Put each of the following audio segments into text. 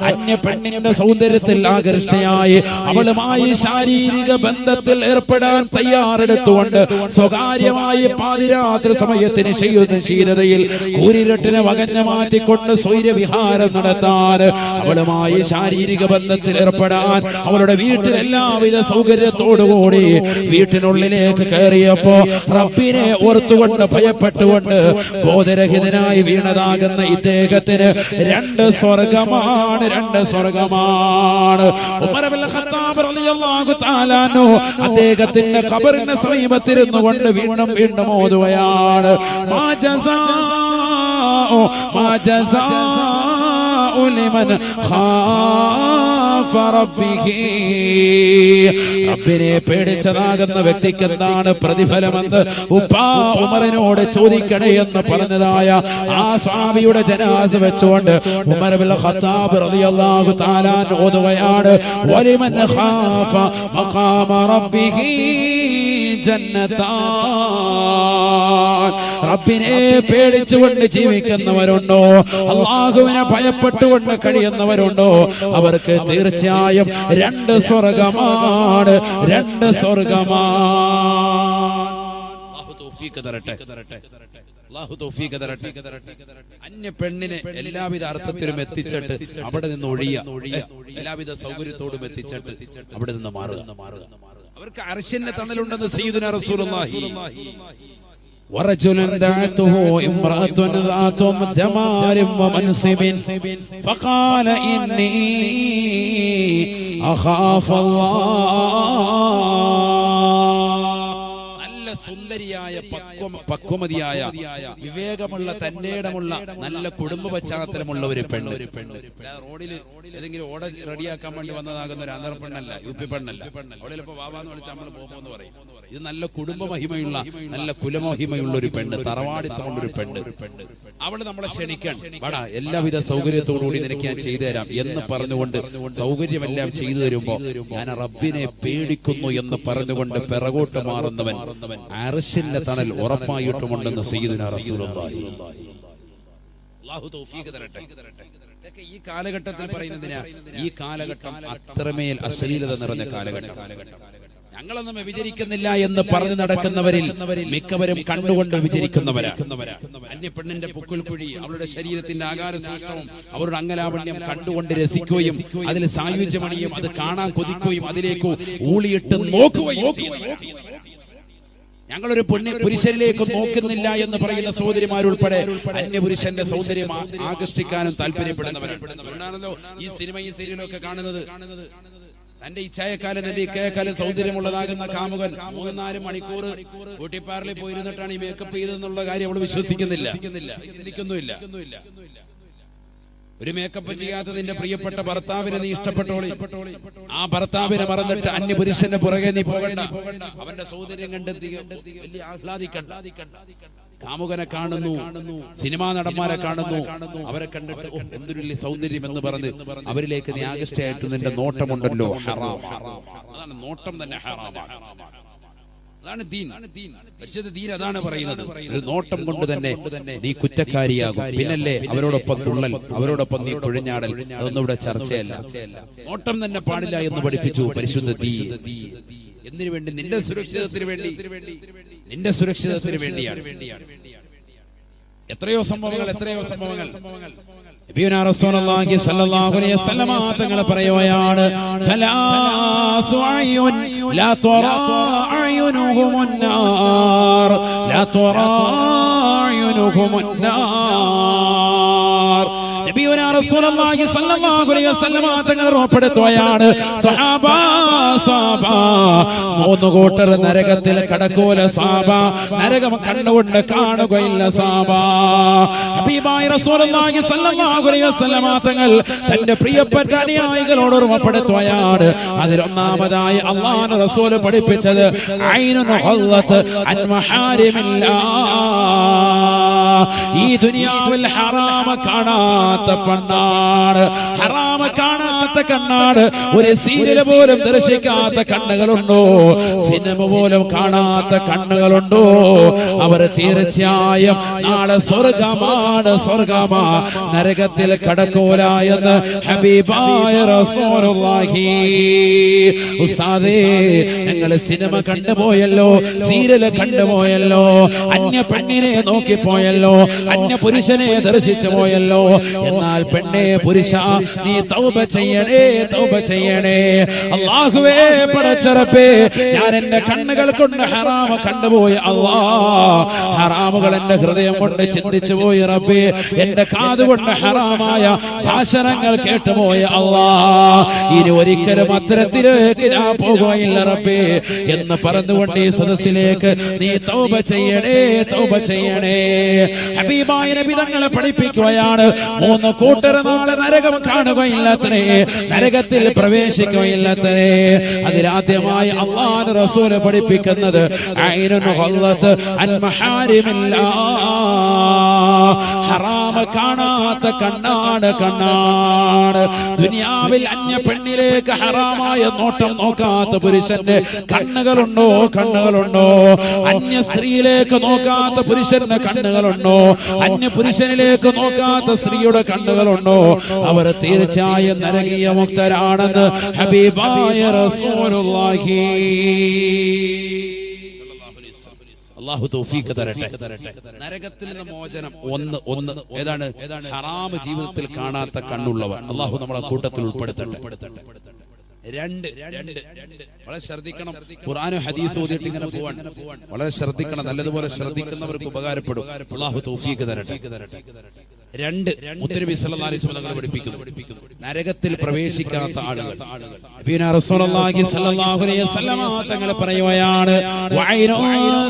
അന്യ പെണ്ണിന്റെ സൗന്ദര്യത്തിൽ ആകർഷയായി അവളുമായി ശാരീരിക ബന്ധത്തിൽ ഏർപ്പെടാൻ തയ്യാറെടുത്തുകൊണ്ട് സ്വകാര്യമായി പാതിരാത്രി സമയത്തിന് ചെയ്യുന്ന ശീലതയിൽ കൂരിരട്ടിനെ വകഞ്ഞ മാറ്റിക്കൊണ്ട് സ്വൈരവിഹാരം നടത്താൻ അവളുമായി ശാരീരിക ബന്ധത്തിൽ ഏർപ്പെടാൻ അവളുടെ വീട്ടിൽ എല്ലാവിധ സൗകര്യത്തോടുകൂടി വീട്ടിനുള്ളിലേക്ക് കയറിയപ്പോ റബ്ബിനെ ഓർത്തുകൊണ്ട് ഭയപ്പെട്ടുകൊണ്ട് ബോധരഹിതനായി വീണതാകുന്ന ഇദ്ദേഹത്തിന് രണ്ട് സ്വർഗമാണ്. ഉമർ ഇബ്നുൽ ഖത്താബ് റളിയല്ലാഹു തആല അൻഹു അദ്ദേഹത്തിന്റെ ഖബറിന്റെ സമീപത്തിരുന്നു കൊണ്ട് വീണ്ടും ഓതുകയാണ് മാ ജസാഉ ലിമൻ ഖാഫ റബ്ബിഹി. റബ്ബിനെ പേടിച്ചതാകുന്ന വ്യക്തിക്ക് എന്താണ് പ്രതിഫലമെന്ന് ഉപ്പാ ഉമറിനോട് ചോദിക്കണേ എന്ന് പറഞ്ഞതായ ആ സ്വഹാബിയുടെ ജനാസ വെച്ചുകൊണ്ട് ഉമർ ഇബ്നുൽ ഖത്താബ് റളിയല്ലാഹു തആല ഓതുകയാണ് വലിമൻ ഖാഫ മഖാമ റബ്ബിഹി ജന്നതാൻ. റബ്ബിനെ പേടിച്ചുകൊണ്ട് ജീവിക്കുന്നവരുണ്ടോ, അല്ലാഹുവിനെ ഭയപ്പെട്ടുകൊണ്ട് കഴിയുന്നവരുണ്ടോ, അവർക്ക് തീർച്ചയായും രണ്ട് സ്വർഗമാണ്. അന്യ പെണ്ണിനെ എല്ലാവിധ അർത്ഥത്തിലും എത്തിച്ചിട്ട് അവിടെ നിന്ന് ഒഴിയ, എല്ലാവിധ സൗകര്യത്തോടും എത്തിച്ചിട്ട് അവിടെ നിന്ന് മാറുക. അവർക്ക് അർശിന്റെ തണലുണ്ടെന്ന് സയ്യിദുനാ റസൂലുള്ളാഹി. ورجل دعته امرأة ذات جمال ومنصب فقال إني أخاف الله. സുന്ദരിയായ പക്വമതിയായ വിവേകമുള്ള തന്റേടമുള്ള നല്ല കുടുംബ പശ്ചാത്തലമുള്ള ഒരു പെണ്ണ്. റോഡിൽ ഏതെങ്കിലും ഓട റെഡിയാക്കാൻ വേണ്ടി വന്നതാകുന്ന ഒരു ആന്ധ്ര പെണ്ണല്ല, യു പി പെണ്ണല്ല. അവിടെ ചിലപ്പോ വാവാന്ന് വിളിച്ച് നമ്മൾ പോകുമെന്ന് പറയും. ഇത് നല്ല കുടുംബ മഹിമയുള്ള നല്ല കുലമഹിമയുള്ള ഒരു പെണ്ണ്, തറവാടിത്തമുള്ള ഒരു പെണ്ണ്. അവള് നമ്മളെ ക്ഷണിക്കാൻ വാടാ, എല്ലാവിധ സൗകര്യത്തോടുകൂടി നിനക്ക് ഞാൻ ചെയ്തു തരാം എന്ന് പറഞ്ഞുകൊണ്ട് സൗകര്യമെല്ലാം ചെയ്തു തരുമ്പോ ഞാൻ റബ്ബിനെ പേടിക്കുന്നു എന്ന് പറഞ്ഞുകൊണ്ട് പിറകോട്ട് മാറുന്നവൻ അർശിന്റെ തണൽ ഉറപ്പായിട്ടുമുണ്ടെന്ന് സയ്യിദുനാ റസൂലുള്ളാഹി. അല്ലാഹു തൗഫീഖ് തരട്ടെ. ഇതൊക്കെ ഈ കാലഘട്ടത്തിൽ പറയുന്നതിനാ. ഈ കാലഘട്ടം അത്രമേൽ അശ്ലീലത നിറഞ്ഞ കാലഘട്ടം. ഞങ്ങളൊന്നും വിചരിക്കുന്നില്ല എന്ന് പറഞ്ഞു നടക്കുന്നവരിൽ മിക്കവരും കണ്ടുകൊണ്ട് വിചരിക്കുന്നവരാണ്. അന്യപ്പെണ്ണിന്റെ പുക്കിൽ കുഴി, അവളുടെ ശരീരത്തിന്റെ ആകാരസൂക്ഷ്മവും അവരുടെ അംഗലാവണ്യം കണ്ടുകൊണ്ട് രസിക്കുകയും അതിൽ സായുജ്യമണിയും അത് കാണാൻ കൊതിക്കുകയും അതിലേക്ക് ഊളിയിട്ട് നോക്കുകയും ചെയ്യുന്നു. ഞങ്ങളൊരു പുരുഷനിലേക്ക് നോക്കുന്നില്ല എന്ന് പറയുന്ന സഹോദരിമാരുൾപ്പെടെ അന്യപുരുഷന്റെ സൗന്ദര്യം ആകർഷിക്കാനും താല്പര്യപ്പെടുന്നവരാണല്ലോ ഈ സിനിമയും സീരിയലും ഒക്കെ കാണുന്നത്. തന്റെ ഇച്ഛായക്കാലം തന്റെ ഇക്കയക്കാലം സൗന്ദര്യമുള്ളതാകുന്ന കാമുകൻ 3-4 മണിക്കൂർ ബ്യൂട്ടി പാർലറിൽ പോയിരുന്നിട്ടാണ് ഈ മേക്കപ്പ് ചെയ്തെന്നുള്ള കാര്യം അവൾ വിശ്വസിക്കുന്നില്ല, ചിന്തിക്കുന്നുമില്ല. ഒരു മേക്കപ്പ് ചെയ്യാത്ത നിന്റെ പ്രിയപ്പെട്ട ഭർത്താവിനെ നീ ഇഷ്ടപ്പെട്ടോളി. ആ ഭർത്താവിനെ മറന്നിട്ട് അന്യപുരുഷന്റെ പുറകെ നീ പോകണ്ട. അവന്റെ സൗന്ദര്യം കണ്ടെത്തി വലിയ ആഹ്ലാദിക്കണ്ട. കാമുകനെ കാണുന്നു, സിനിമാ നടന്മാരെ കാണുന്നു, അവരെ കണ്ടിട്ട് എന്തൊരു വലിയ സൗന്ദര്യം എന്ന് പറഞ്ഞ് അവരിലേക്ക് നീ ആകൃഷ്ടയായിട്ട് നിന്റെ നോട്ടമുണ്ടല്ലോ, ഹറാം. അതാണ് നോട്ടം തന്നെ ഹറാമാണ്. അതാണ് ദീൻ. പരിശുദ്ധ ദീൻ അതാണ് പറയുന്നത്. ഒരു നോട്ടം കൊണ്ട് തന്നെ നീ കുറ്റക്കാരിയാകും. പിന്നല്ലേ അവരോടൊപ്പം തുള്ളൽ, അവരോടൊപ്പം നീ കുഴഞ്ഞാടൽ. അതൊന്നും ഇവിടെ ചർച്ചയല്ല. നോട്ടം തന്നെ പാടില്ല എന്ന് പഠിപ്പിച്ചു പരിശുദ്ധ ദീൻ. എന്തിനു വേണ്ടി? നിന്റെ സുരക്ഷിതത്തിന് വേണ്ടി, നിന്റെ സുരക്ഷിതത്തിന് വേണ്ടിയാണ്. എത്രയോ സംഭവങ്ങൾ നബിയുനാ റസൂലുള്ളാഹി സ്വല്ലല്ലാഹു അലൈഹി വസല്ലം തങ്ങൾ പറയുകയാണ്, സലാസു അയ്യുൻ ലാ തുറാ അയ്യുനുഹുമുൻ നാർ, ലാ തുറാ അയ്യുനുഹുമുൻ നാർ. നബിയുനാ റസൂലുള്ളാഹി സ്വല്ലല്ലാഹു അലൈഹി വസല്ലം തങ്ങൾ ഉറപ്പെടുത്തുകയാണ്, സ്വഹാബാ 3 കൂട്ടർ നരകത്തിൽ കടക്കൂല സ്വഹാബ, നരകം കണ്ണുകൊണ്ട് കാണുകയില്ല സ്വഹാബ. ഹബീബായ റസൂലുള്ളാഹി സ്വല്ലല്ലാഹു അലൈഹി വസല്ലം തങ്ങൾ തന്റെ പ്രിയപ്പെട്ട അനുയായികളോട് ഉറപ്പെടുത്തുകയാണ്. അതിൽ ഒന്നാമതായി അല്ലാഹുവിന്റെ റസൂൽ പഠിപ്പിച്ചത് ഐനുൻ ഖല്ലത്ത് അൻ മഹാരിമില്ലാഹ്, ഈ ദുനിയാവിൽ ഹറാമ കാണാത്ത പെണ്ണാണ്, ഹറാമ കാണാത്ത കണ്ണാണ്. ഒരു സീരിയൽ പോലും ദർശിക്കാത്ത കണ്ണുകളുണ്ടോ? സിനിമ പോലും കാണാത്ത കണ്ണുകളുണ്ടോ? അവർ തീർച്ചയായും നാളെ സ്വർഗമാണ്, സ്വർഗമാ, നരകത്തിൽ കടക്കൂല എന്ന് ഹബീബായ റസൂലുള്ളാഹി. ഉസ്താദേ, ഞങ്ങൾ സിനിമ കണ്ടുപോയല്ലോ, സീരിയൽ കണ്ടുപോയല്ലോ, അന്യ പെണ്ണിനെ നോക്കിപ്പോയല്ലോ, അന്യ പുരുഷനെ ദർശിച്ചു പോയല്ലോ. എന്നാൽ പെണ്ണെ, പുരുഷ, നീ തൗബ ചെയ്യണേ, തൗബ ചെയ്യണേ. അല്ലാഹുവേ, പടച്ചറപ്പേ, ഞാൻ എന്റെ കണ്ണുകൾ കൊണ്ട് ഹറാമ കണ്ടുപോയി അല്ലാ, ഹറാമുകൾ എന്റെ ഹൃദയം കൊണ്ട് ചിന്തിച്ചു പോയി റബ്ബേ, എന്റെ കാതുകൊണ്ട് ഹറാമായ ഭാഷണങ്ങൾ കേട്ടുപോയി അല്ലാ, ഇനി ഒരിക്കലും അത്തരത്തിലേക്ക് ഞാൻ പോകുകയില്ല റബ്ബേ എന്ന് പറഞ്ഞുകൊണ്ട് ഈ സദസ്സിലേക്ക് നീ തൗബ ചെയ്യണേ, തൗബ ചെയ്യണേ. ഹബീബായ നബി തങ്ങളെ പഠിപ്പിക്കുകയാണ്, 3 കൂട്ടർ നാളെ നരകം കാണുകയില്ലത്രേ, നരകത്തിൽ പ്രവേശിക്കുകയില്ലത്രേ. അതിലാദ്യമായി അല്ലാഹുവിന്റെ റസൂൽ പഠിപ്പിക്കുന്നത് ഐനുൻ ഖല്ലത്ത് അൻ മഹാരിമില്ലാഹ്, ഹറാമ കാണാത്ത കണ്ണാണ്, കണ്ണാണ്. ദുനിയാവിൽ അന്യ പെണ്ണിലേക്ക് ഹറാമായ നോട്ടം നോക്കാത്ത പുരുഷന്റെ കണ്ണുകളുണ്ടോ? കണ്ണുകളുണ്ടോ? അന്യ സ്ത്രീയിലേക്ക് നോക്കാത്ത പുരുഷന്റെ കണ്ണുകളുണ്ടോ? അന്യ പുരുഷനിലേക്ക് നോക്കാത്ത സ്ത്രീയുടെ കണ്ണുകളുണ്ടോ? അവർ തീർച്ചയായും നരകീയ മുക്തരാണെന്ന് ഹബീബായ റസൂലുള്ളാഹി. അല്ലാഹു തൗഫീഖ് തരട്ടെ. നരകത്തിൽ നിന്ന് മോചനം ഒന്ന് ഏതാണ്? ഹറാം ജീവിതത്തിൽ കാണാത്ത കണ്ണുള്ളവർ. അല്ലാഹു നമ്മളെ കൂട്ടത്തിൽ ഉൾപ്പെടുത്തട്ടെ. 2 വളരെ ശ്രദ്ധിക്കണം. ഖുർആനും ഹദീസും ഓതിയിട്ട് ഇങ്ങനെ പോവാൻ വളരെ ശ്രദ്ധിക്കണം. നല്ലതുപോലെ ശ്രദ്ധിക്കുന്നവർക്ക് ഉപകാരപ്പെടും. അല്ലാഹു തൗഫീഖ് തരട്ടെ. 2 മുത്തനബി സല്ലല്ലാഹു അലൈഹി വസല്ലം പഠിപ്പിക്കുന്നു, നരകത്തിൽ പ്രവേശിക്കാത്ത ആളുകൾ. നബിയുനാ റസൂലുള്ളാഹി സ്വല്ലല്ലാഹു അലൈഹി വസല്ലം തങ്ങൾ പറയുകയാണ്, വഅയ്നു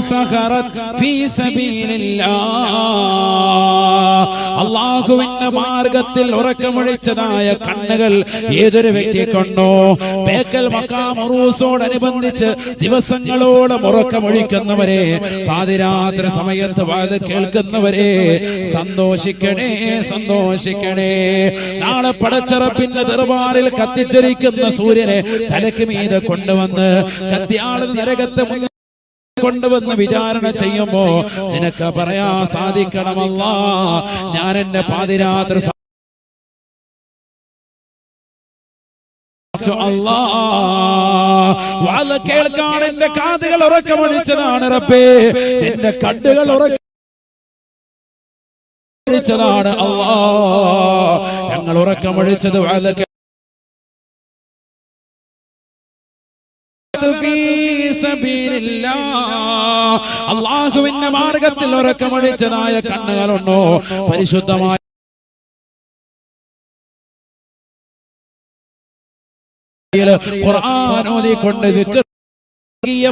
സഖറത് ഫീ സബീലില്ലാഹ്, അല്ലാഹുവിന്റെ മാർഗ്ഗത്തിൽ ഉറക്കമൊഴിച്ചതായ കണ്ണുകൾ ഏതൊരു വ്യക്തിക്കുണ്ടോ, ബേക്കൽ മഖാം ഉറൂസോടനുബന്ധിച്ച് ദിവസങ്ങളോളം ഉറക്കമൊഴിക്കുന്നവരെ, പാതിരാത്രി സമയത്ത് വാത് കേൾക്കുന്നവരെ, സന്തോഷിക്കണേ, സന്തോഷിക്കണേ. നാളെ പടച്ചറപ്പിന്റെ ദർബാറിൽ കത്തിച്ചൊരിക്കുന്ന സൂര്യനെ തലക്ക് മീതെ കൊണ്ടുവന്ന് കത്തിയാളുന്ന നരകത്തെ കൊണ്ടുവന്ന് വിചാരണ ചെയ്യുമ്പോ നിനക്ക് പറയാൻ സാധിക്കണമല്ലാ, ഞാൻ എന്റെ പാതിരാത്രി വാള കേൾക്കാൻ എന്റെ കാതുകൾ ഉറക്കമൊഴിച്ചതാണ് റബ്ബേ, എന്റെ കണ്ണുകൾ ഉറക്കമൊഴിച്ചതാണ് അല്ലാ, ഞങ്ങൾ ഉറക്കമൊഴിച്ചത് വാള അല്ലാഹുവിന്റെ മാർഗത്തിൽ ഉറക്കമൊഴിച്ചതായ കണ്ണുകളുണ്ടോ? പരിശുദ്ധമായ ഖുർആൻ ഓതിക്കൊണ്ട് ദിക്ർ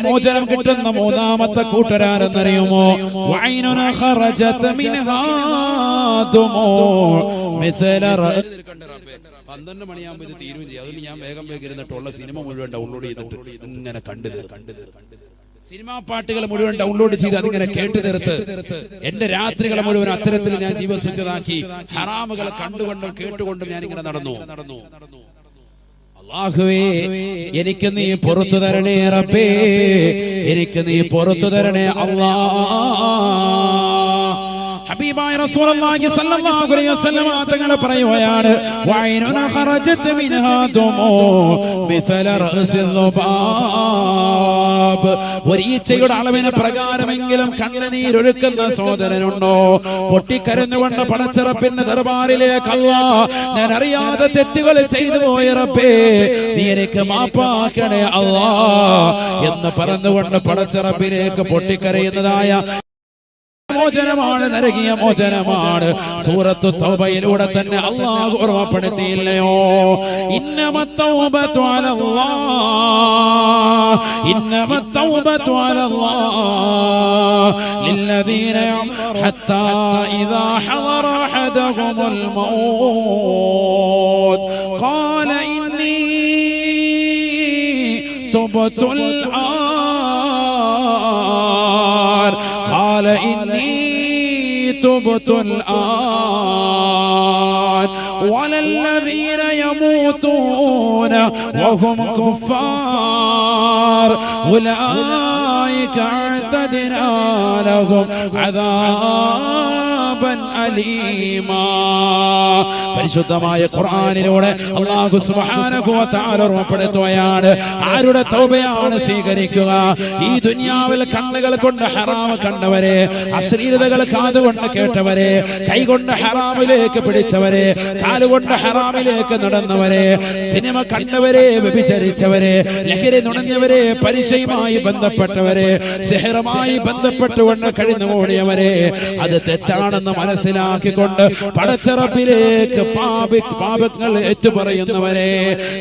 മോചനം കിട്ടുന്ന 3ാമത്തെ കൂട്ടരാരെന്നറിയുമോ? വൈനുന ഖറജത് മിൻഹാ ദുമൂ മിസ്ല 12 മണിയാകുമ്പോൾ ഇത് തീരുകയും ചെയ്യും. അതിൽ ഞാൻ വേഗം ഇരുന്നിട്ടുള്ള സിനിമ മുഴുവൻ ഡൗൺലോഡ് ചെയ്തിട്ട് ഇങ്ങനെ കണ്ടു സിനിമാ പാട്ടുകൾ മുഴുവൻ ഡൗൺലോഡ് ചെയ്ത് അതിങ്ങനെ കേട്ടു തീർത്ത് എന്റെ രാത്രികളെ മുഴുവൻ അത്തരത്തിൽ ഞാൻ ജീവിതമാക്കി. ഹറാമുകൾ കണ്ടുകൊണ്ടും കേട്ടുകൊണ്ടും ഞാൻ ഇങ്ങനെ നടന്നു. അല്ലാഹുവേ, എനിക്ക് നീ പുറത്തു തരണേ റബ്ബേ, എനിക്ക് നീ പുറത്തു തരണേ അല്ലാഹ്. ഹബീബായ റസൂലുള്ളാഹി സ്വല്ലല്ലാഹു അലൈഹി വസല്ലം തങ്ങൾ പറയുകയാണ്, വൈനുന ഖറജത് മിൻഹാ ദുമൂ മിസ്ല റഅസിൽ ളുബാബ്, ഒരീച്ചയുടെ അളവിന് പ്രകാരമെങ്കിലും കണ്ണുനീരൊഴുക്കുന്ന സഹോദരനുണ്ടോ? പൊട്ടിക്കരഞ്ഞുകൊണ്ട് പടച്ചറപ്പിന്റെ ദർബാറിലേക്ക് അല്ലാഹ്, ഞാൻ അറിയാതെ തെറ്റുകൾ ചെയ്തു പോയ റബ്ബേ, നീ എനിക്ക് മാപ്പാക്കണേ അല്ലാഹ് എന്ന് പറഞ്ഞുകൊണ്ട് പടച്ചറപ്പിലേക്ക് പൊട്ടിക്കരയുന്നതായ മോചനമാണ്, നരകീയ മോചനമാണ്. സൂറത്തു തൗബയിലൂടെ തന്നെ അല്ലാഹു ഓർമ്മപ്പെടുത്തിയില്ലയോ? ഇന്നമത്തൗബതു അലല്ലാഹ്, ഇന്നമത്തൗബതു അലല്ലാഹ് ലില്ലദീന ഹത്താ ഇദാ ഹദറ അഹദഹുൽ മൗത് ഖാല ഇന്നി തുബ്തുൽ ആൻ ഖാല ഇന്നി تبت الآن ولا الذين يموتون وهم كفار أولئك أعتدنا لهم عذابا أليما. പരിശുദ്ധമായ ഖുർആനിലൂടെ അല്ലാഹു സുബ്ഹാനഹു വ തആല ഉറപ്പെടുത്തുകയാണ്, ആരുടെ തൗബയാണ് സ്വീകരിക്കുക? ഈ ദുനിയാവിൽ കണ്ണുകൾ കൊണ്ട് ഹറാം കണ്ടവരെ, അശ്ലീലതകൾ കാതുകൊണ്ട് കേട്ടവരെ, കൈകൊണ്ട് ഹറാമിലേക്ക് പിടിച്ചവരെ, കാലുകൊണ്ട് ഹറാമിലേക്ക് നടന്നവരെ, സിനിമ കണ്ടവരെ, വ്യഭിചരിച്ചവരെ, ലഹരി നുണഞ്ഞവരെ, പലിശയുമായി ബന്ധപ്പെട്ടവരെ, സിഹറുമായി ബന്ധപ്പെട്ടുകൊണ്ട് കഴിഞ്ഞു ഓടിയവരെ, അത് തെറ്റാണെന്ന് മനസ്സിലാക്കിക്കൊണ്ട് പടച്ചറപ്പിലേക്ക് പാപങ്ങൾ ഏറ്റുപറയുന്നവരെ,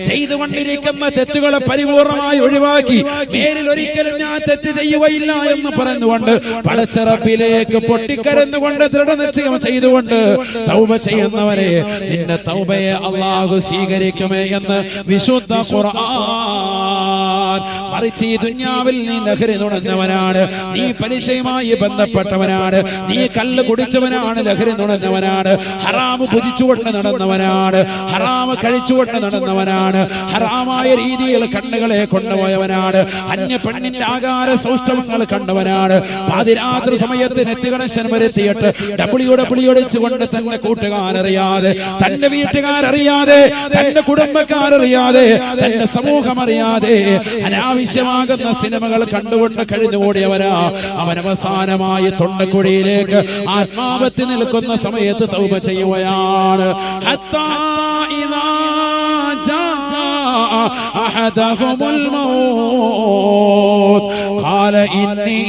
ചെയ്തുകൊണ്ടിരിക്കുന്ന തെറ്റുകളെ പരിപൂർണമായി ഒഴിവാക്കി മേലിൽ ഒരിക്കലും ഞാൻ തെറ്റ് ചെയ്യുകയില്ല എന്ന് പറഞ്ഞുകൊണ്ട് പടച്ചറപ്പിലേക്ക് പൊട്ടിക്കരന്നുകൊണ്ട് ദൃഢനിശ്ചയം ചെയ്തുകൊണ്ട് തൗബ ചെയ്യുന്നവരെ, നിന്റെ തൗബയെ അല്ലാഹു സ്വീകരിക്കുമേ എന്ന് വിശുദ്ധ ഖുർആൻ. മറിച്ച് ഈ ദുനിയാവിൽ നീ ലഹരി നുണഞ്ഞവനാണ്, നീ പലിശയുമായി ബന്ധപ്പെട്ടവനാണ്, നീ കല്ല് കുടിച്ചവനാണ്, ലഹരി നുണഞ്ഞവനാണ്, ഹറാമ് ഭുജിച്ചുകൊണ്ട് നടന്നവനാണ്, ഹറാമ് കഴിച്ചുകൊണ്ട് നടന്നവനാണ്, ഹറാമായ രീതിയിൽ കണ്ണുകളെ കൊണ്ടുപോയവനാണ്, അന്യ പെണ്ണിന്റെ ആകാര സൗഷ്ഠവങ്ങൾ കണ്ടവനാണ്, പാതിരാത്രി സമയത്ത് നെറ്റുകണക്ഷൻ വരുത്തിയിട്ട് ഡബ്ല്യൂടിച്ചുകൊണ്ട് തന്റെ കൂട്ടുകാരറിയാതെ, തന്റെ വീട്ടുകാരറിയാതെ, തന്റെ കുടുംബക്കാരറിയാതെ, തന്റെ സമൂഹം അറിയാതെ അനാവശ്യമാകുന്ന സിനിമകൾ കണ്ടുകൊണ്ട് കഴിഞ്ഞു ഓടിയവരാ. അവൻ അവസാനമായി തൊണ്ടക്കുഴിയിലേക്ക് ആത്മാവത്തി നിൽക്കുന്ന സമയത്ത് തൗബ ചെയ്യുകയാണ്. ഹത്താ ഇദാ ജാഅ അഹദഹുൽ മൗത്ത് ഖാല ഇന്നി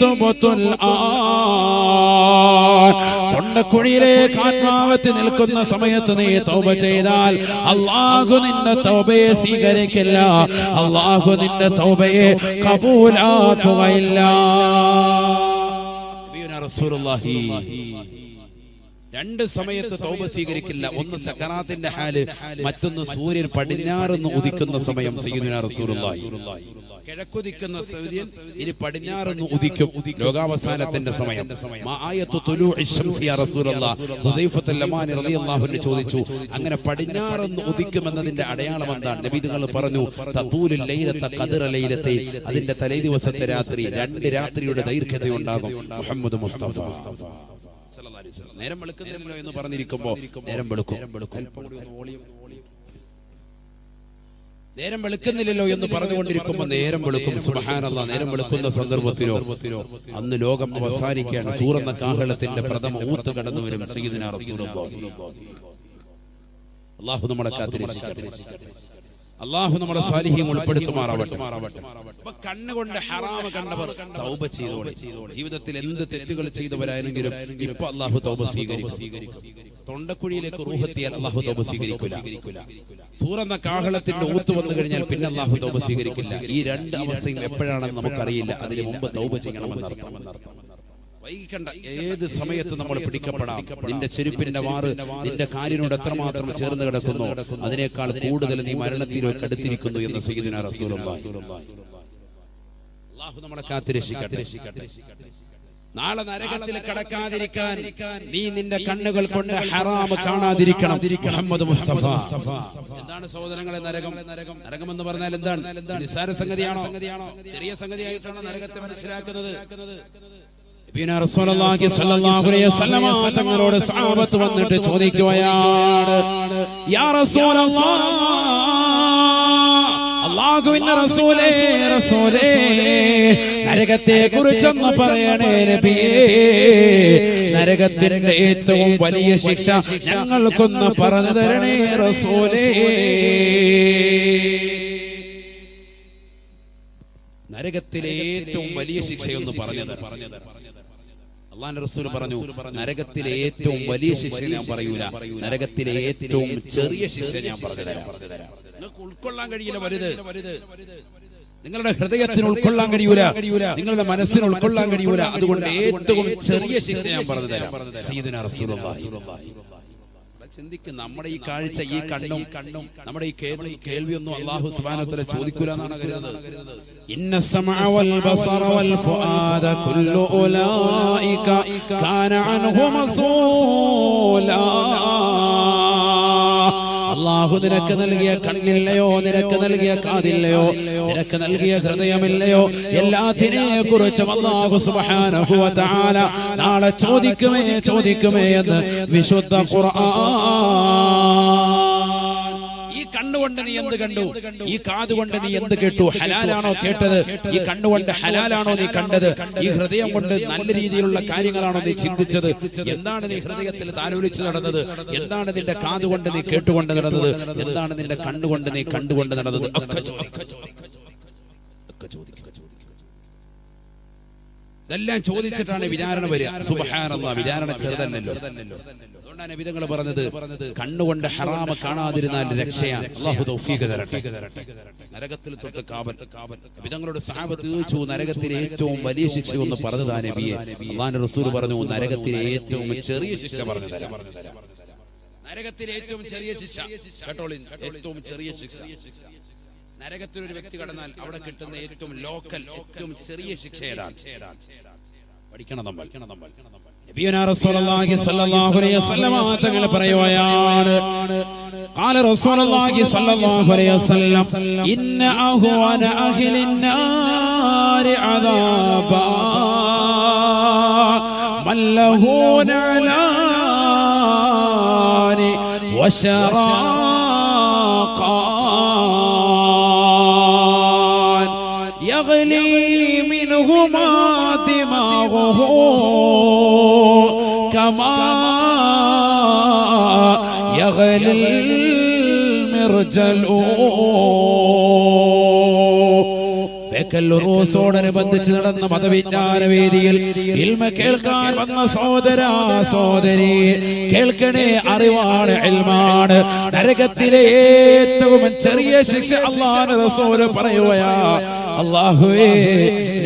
തുബ്തുൽ ആൻ. തൊണ്ടക്കുഴിയിലേക്ക് ആത്മാവത്തി നിൽക്കുന്ന സമയത്ത് നീ തൗബ ചെയ്താൽ അല്ലാഹു നിന്റെ തൗബയെ സ്വീകരിക്കില്ല, അല്ലാഹു നിന്റെ തൗബയെ ഖബൂലാക്കുകയില്ല. റസൂലുള്ളാഹി രണ്ട് സമയത്ത് തൗബ സ്വീകരിക്കില്ല. ഒന്ന് സക്കറാത്തിന്റെ ഹാല്, മറ്റൊന്ന് സൂര്യൻ പടിഞ്ഞാറുന്ന് ഉദിക്കുന്ന സമയം. സയ്യിദുനാ റസൂലുള്ളാഹി കിഴക്കുദിക്കുന്ന സൂര്യൻ ഇനി പടിഞ്ഞാറുന്ന് ഉദിക്കും, ലോകാവസാനത്തിന്റെ സമയം. ചോദിച്ചു, അങ്ങനെ പടിഞ്ഞാറുന്ന് ഉദിക്കുമെന്നതിന്റെ അടയാളം എന്താണ്? നബി തങ്ങൾ പറഞ്ഞു, തതൂലുൽ ലൈലത ഖദ്റ ലൈലത്തെ, അതിന്റെ തലേ ദിവസത്തെ രാത്രി 2 രാത്രിയുടെ ദൈർഘ്യതയുണ്ടാകും. മുഹമ്മദ് മുസ്തഫ സല്ലല്ലാഹു അലൈഹി വസല്ലം. നേരം വെളുക്കുന്നില്ലല്ലോ എന്ന് പറഞ്ഞിരിക്കുമ്പോ നേരം വെളുക്കും. നേരം വെളുക്കുന്നില്ലല്ലോ എന്ന് പറഞ്ഞുകൊണ്ടിരിക്കുമ്പോൾ നേരം വെളുക്കും. സുബ്ഹാനല്ലാഹ്. നേരം വെളുക്കുന്ന സന്ദർഭത്തിലോ അന്ന് ലോകം അവസാനിക്കുകയാണ്. സൂറന്ന കാഹളത്തിന്റെ പ്രഥമ ഊത്ത് കടന്നു വരും. സയ്യിദുനാ റസൂലുള്ളാഹി. അല്ലാഹു നമ്മളെ കാത്തിരക്ഷിക്കട്ടെ. അല്ലാഹു നമ്മുടെ സാലിഹീൻ ഉൾപ്പെടുത്തുമാറാവട്ടെ. കണ്ണുകൊണ്ട് ഹറാമ് കണ്ടവർ തൗബ ചെയ്തോളെ. ജീവിതത്തിൽ എന്ത് തെറ്റുകൾ ചെയ്തവരായെങ്കിലും ഇപ്പൊ അല്ലാഹു തൗബ സ്വീകരിക്കും. തൊണ്ടക്കുഴിയിലേക്ക് റൂഹെത്തിയാൽ അല്ലാഹു തൗബ സ്വീകരിക്കില്ല. സൂറന്ന കാഹളത്തിന്റെ ഊത്ത് വന്നു കഴിഞ്ഞാൽ പിന്നെ അല്ലാഹു തൗബ സ്വീകരിക്കില്ല. ഈ 2 അവസ്ഥയും എപ്പോഴാണെന്ന് നമുക്കറിയില്ല. അതിന് മുമ്പ് തൗബ ചെയ്യണമെന്നർത്ഥം. വൈകിക്കണ്ട. ഏത് സമയത്ത് നമ്മൾ പിടിക്കപ്പെടാം. നിന്റെ ചെരുപ്പിന്റെ വാറ് നിന്റെ കാലിനോട് എത്രമാത്രം ചേർന്ന് കിടക്കുന്നു, അതിനേക്കാൾ കൂടുതൽ നീ മരണത്തിലേക്ക് അടുത്തിരിക്കുന്നു എന്ന് സയ്യിദുനാ റസൂലുള്ളാഹി. അല്ലാഹു നമ്മളെ കാത്തിരക്ഷിക്കട്ടെ. നാളെ നരകത്തിൽ കടക്കാതിരിക്കാൻ നീ നിന്റെ കണ്ണുകൾ കൊണ്ട് ഹറാം കാണാതിരിക്കണം. മുഹമ്മദ് മുസ്തഫ. എന്താണ് സഹോദരങ്ങളെ നരകം? നരകം എന്ന് പറഞ്ഞാൽ എന്താണ്? നിസ്സാര സംഗതിയാണോ? ചെറിയ സംഗതിയായിട്ടാണോ നരകത്തെ മനസ്സിലാക്കുന്നത്? റസൂലുള്ളാഹി സ്വല്ലല്ലാഹു അലൈഹി വസല്ലം തങ്ങളോട് സഹാബത്ത് വന്നിട്ട് ചോദിക്കുകയാണ്, യാ റസൂലല്ലാഹ്, അല്ലാഹുവിന്റെ റസൂലേ, നരകത്തെ കുറിച്ചൊന്ന് പറയണേ നബിയേ. നരകത്തിന്റെ ഏറ്റവും വലിയ ശിക്ഷ ഞങ്ങൾക്കൊന്ന് പറഞ്ഞു തരണേ റസൂലേ. നരകത്തിലെ ഏറ്റവും വലിയ ശിക്ഷയൊന്ന് പറഞ്ഞത്. അല്ലാഹുവിന്റെ റസൂൽ പറഞ്ഞു, നരകത്തിലെ ഏറ്റവും വലിയ ശിക്ഷ ഞാൻ പറയൂല, നരകത്തിലെ ഏറ്റവും ചെറിയ ശിക്ഷ ഞാൻ പറഞ്ഞുതരാം. നിങ്ങൾക്ക് ഉൾക്കൊള്ളാൻ കഴിയില്ല വലുത്, നിങ്ങളുടെ ഹൃദയത്തിന് ഉൾക്കൊള്ളാൻ കഴിയൂല, നിങ്ങളുടെ മനസ്സിന് ഉൾക്കൊള്ളാൻ കഴിയൂല. അതുകൊണ്ട് ഏറ്റവും ചെറിയ ശിക്ഷ ഞാൻ പറഞ്ഞുതരാം. സയ്യിദുനാ റസൂലുള്ളാഹി. ചിന്തിക്കും. നമ്മുടെ ഈ കാഴ്ച, ഈ കണ്ണും നമ്മുടെ ഈ കേൾവിയൊന്നും അല്ലാഹു സുബ്ഹാനഹു വ തആല ചോദിക്കൂല എന്നാണ് കരുതുന്നത്. ഇന്ന സമഅ വൽ ബസറ വൽ ഫുആദ കുല്ലു ഉലൈക കാന അൻഹു മസൂലാ. അല്ലാഹു നിനക്ക് നൽകിയ കണ്ണില്ലയോ, നിനക്ക് നൽകിയ കാതില്ലയോ, നിനക്ക് നൽകിയ ഹൃദയമില്ലയോ, എല്ലാത്തിനെ കുറിച്ചും അല്ലാഹു സുബ്ഹാനഹു വ തആല നാളെ ചോദിക്കുമേ എന്ന് വിശുദ്ധ ഖുർആൻ. ഈ കണ്ണുകൊണ്ട് നീ എന്ത് കണ്ടു? ഈ കാതുകൊണ്ട് നീ എന്ത് കേട്ടു? ഹലാലാണോ കേട്ടത്? ഈ കണ്ണുകൊണ്ട് ഹലാലാണോ നീ കണ്ടത്? ഈ ഹൃദയം കൊണ്ട് നല്ല രീതിയിലുള്ള കാര്യങ്ങളാണോ നീ ചിന്തിച്ചത്? എന്താണ് നീ ഹൃദയത്തിൽ താലോലിച്ച് നടന്നത്? എന്താണ് നിന്റെ കാതുകൊണ്ട് നീ കേട്ടുകൊണ്ട് നടന്നത്? എന്താണ് നിന്റെ കണ്ണുകൊണ്ട് നീ കണ്ടുകൊണ്ട് നടന്നത്? ഒക്കെ ചോദിക്കും. ഇതെല്ലാം ചോദിച്ചിട്ടാണ് വിചാരണ വരിക. സുബ്ഹാനല്ലാഹ്, വിചാരണ ചെറുതല്ലല്ലോ. അതുകൊണ്ടാണ് നബി തങ്ങൾ പറഞ്ഞത്, കണ്ണുകൊണ്ട് ഹറാമ കാണാതിരുന്നാൽ രക്ഷയാണ്. അല്ലാഹു തൗഫീഖ് തരട്ടെ. നരകത്തിൽ തൊട്ട് കാവൽ. നബി തങ്ങളോട് സഹാബത്ത് ചോദിച്ചു, നരകത്തിലെ ഏറ്റവും വലിയ ശിക്ഷ ഒന്ന് പറഞ്ഞതാ നബിയെ? അല്ലാഹുവിന്റെ റസൂൽ പറഞ്ഞു, നരകത്തിലെ ഏറ്റവും ചെറിയ ശിക്ഷ പറഞ്ഞു തരാം. നരകത്തിലെ ഏറ്റവും ചെറിയ ശിക്ഷ കേട്ടോളി, ഏറ്റവും ചെറിയ ശിക്ഷ. നരകത്തിൽ ഒരു വ്യക്തി കടന്നാൽ അവിടെ കിട്ടുന്ന ഏറ്റവും ലോക്കൽ, ഏറ്റവും ചെറിയ ശിക്ഷ ഏതാണ്? പഠിക്കണം നമ്മൾ. നബിയുനാ റസൂലുള്ളാഹി സ്വല്ലല്ലാഹു അലൈഹി വസല്ലം തങ്ങൾ പറയുകയാണ്, ഖാല റസൂലുള്ളാഹി സ്വല്ലല്ലാഹു അലൈഹി വസല്ലം, ഇന്ന അഹ്വന അഹ്ലിൻ നാരി അദാബാ മല്ലഹു നഅലാനി വശറാഖാൻ യഗ്ലി മിൻഹുമാ ദിമാഗുഹു كما يغلي المرجل. ോടനുബന്ധിച്ച് നടന്ന മതവിജ്ഞാന വേദിയിൽ ഇൽമ കേൾക്കാൻ വന്ന സഹോദരാ സഹോദരി, കേൾക്കണേ, അറിവാണ്, ഇൽമാണ്. നരകത്തിലെ ഏറ്റവും ചെറിയ ശിക്ഷ അല്ലാഹുവിന്റെ റസൂൽ പറയുകയാ, അല്ലാഹുവേ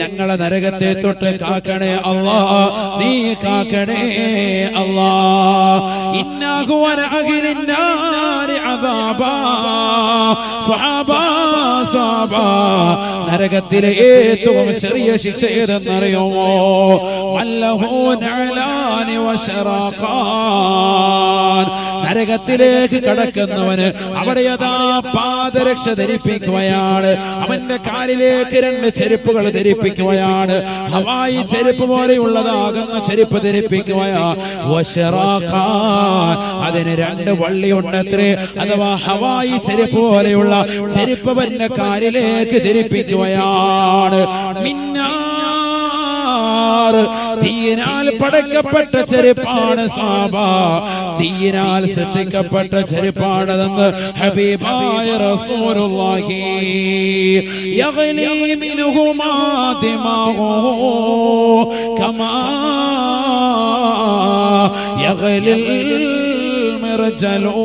ഞങ്ങളെ നരകത്തെ തൊട്ട് കാക്കണേ അല്ലാ, നീ കാക്കണേ അല്ലാ. ഇന്നഹു വന അഹ്ലിൻ നാരി അദാബാ. സ്വഹാബാ നരകത്തിലെ ഏറ്റവും ചെറിയ ശിക്ഷ ഏതെന്നറിയുമോ? മല്ലഹു നഅലാനി വശറാഖാൻ. നരകത്തിലേക്ക് കടക്കുന്നവന് അവിടെ അതാ പാദരക്ഷ ധരിപ്പിക്കുകയാണ്. അവന്റെ കാലിലേക്ക് 2 ചെരുപ്പുകൾ ധരിപ്പിക്കുകയാണ്. ഹവായി ചെരുപ്പ് പോലെയുള്ളതാകുന്ന ചെരുപ്പ് ധരിപ്പിക്കുകയാണ്. വശറാഖാൻ, അതിന് 2 വള്ളിയുണ്ടത്രേ. അഥവാ ഹവായി ചെരുപ്പ് പോലെയുള്ള ചെരുപ്പ് അവന്റെ കാലിലേക്ക് ധരിപ്പിക്കുകയാണ്. തീയിനാൽ പടക്കപ്പെട്ട ചെരുപ്പാണ് സാബ, തീയിനാൽ സൃഷ്ടിക്കപ്പെട്ട ചെരുപ്പാണതെന്ന് ഹബീബായ റസൂലുള്ളാഹി. യഗ്ലി മിൻഹുമാ ദിമാഗുഹു കമാ യഗ്ലിൽ മിർജലു.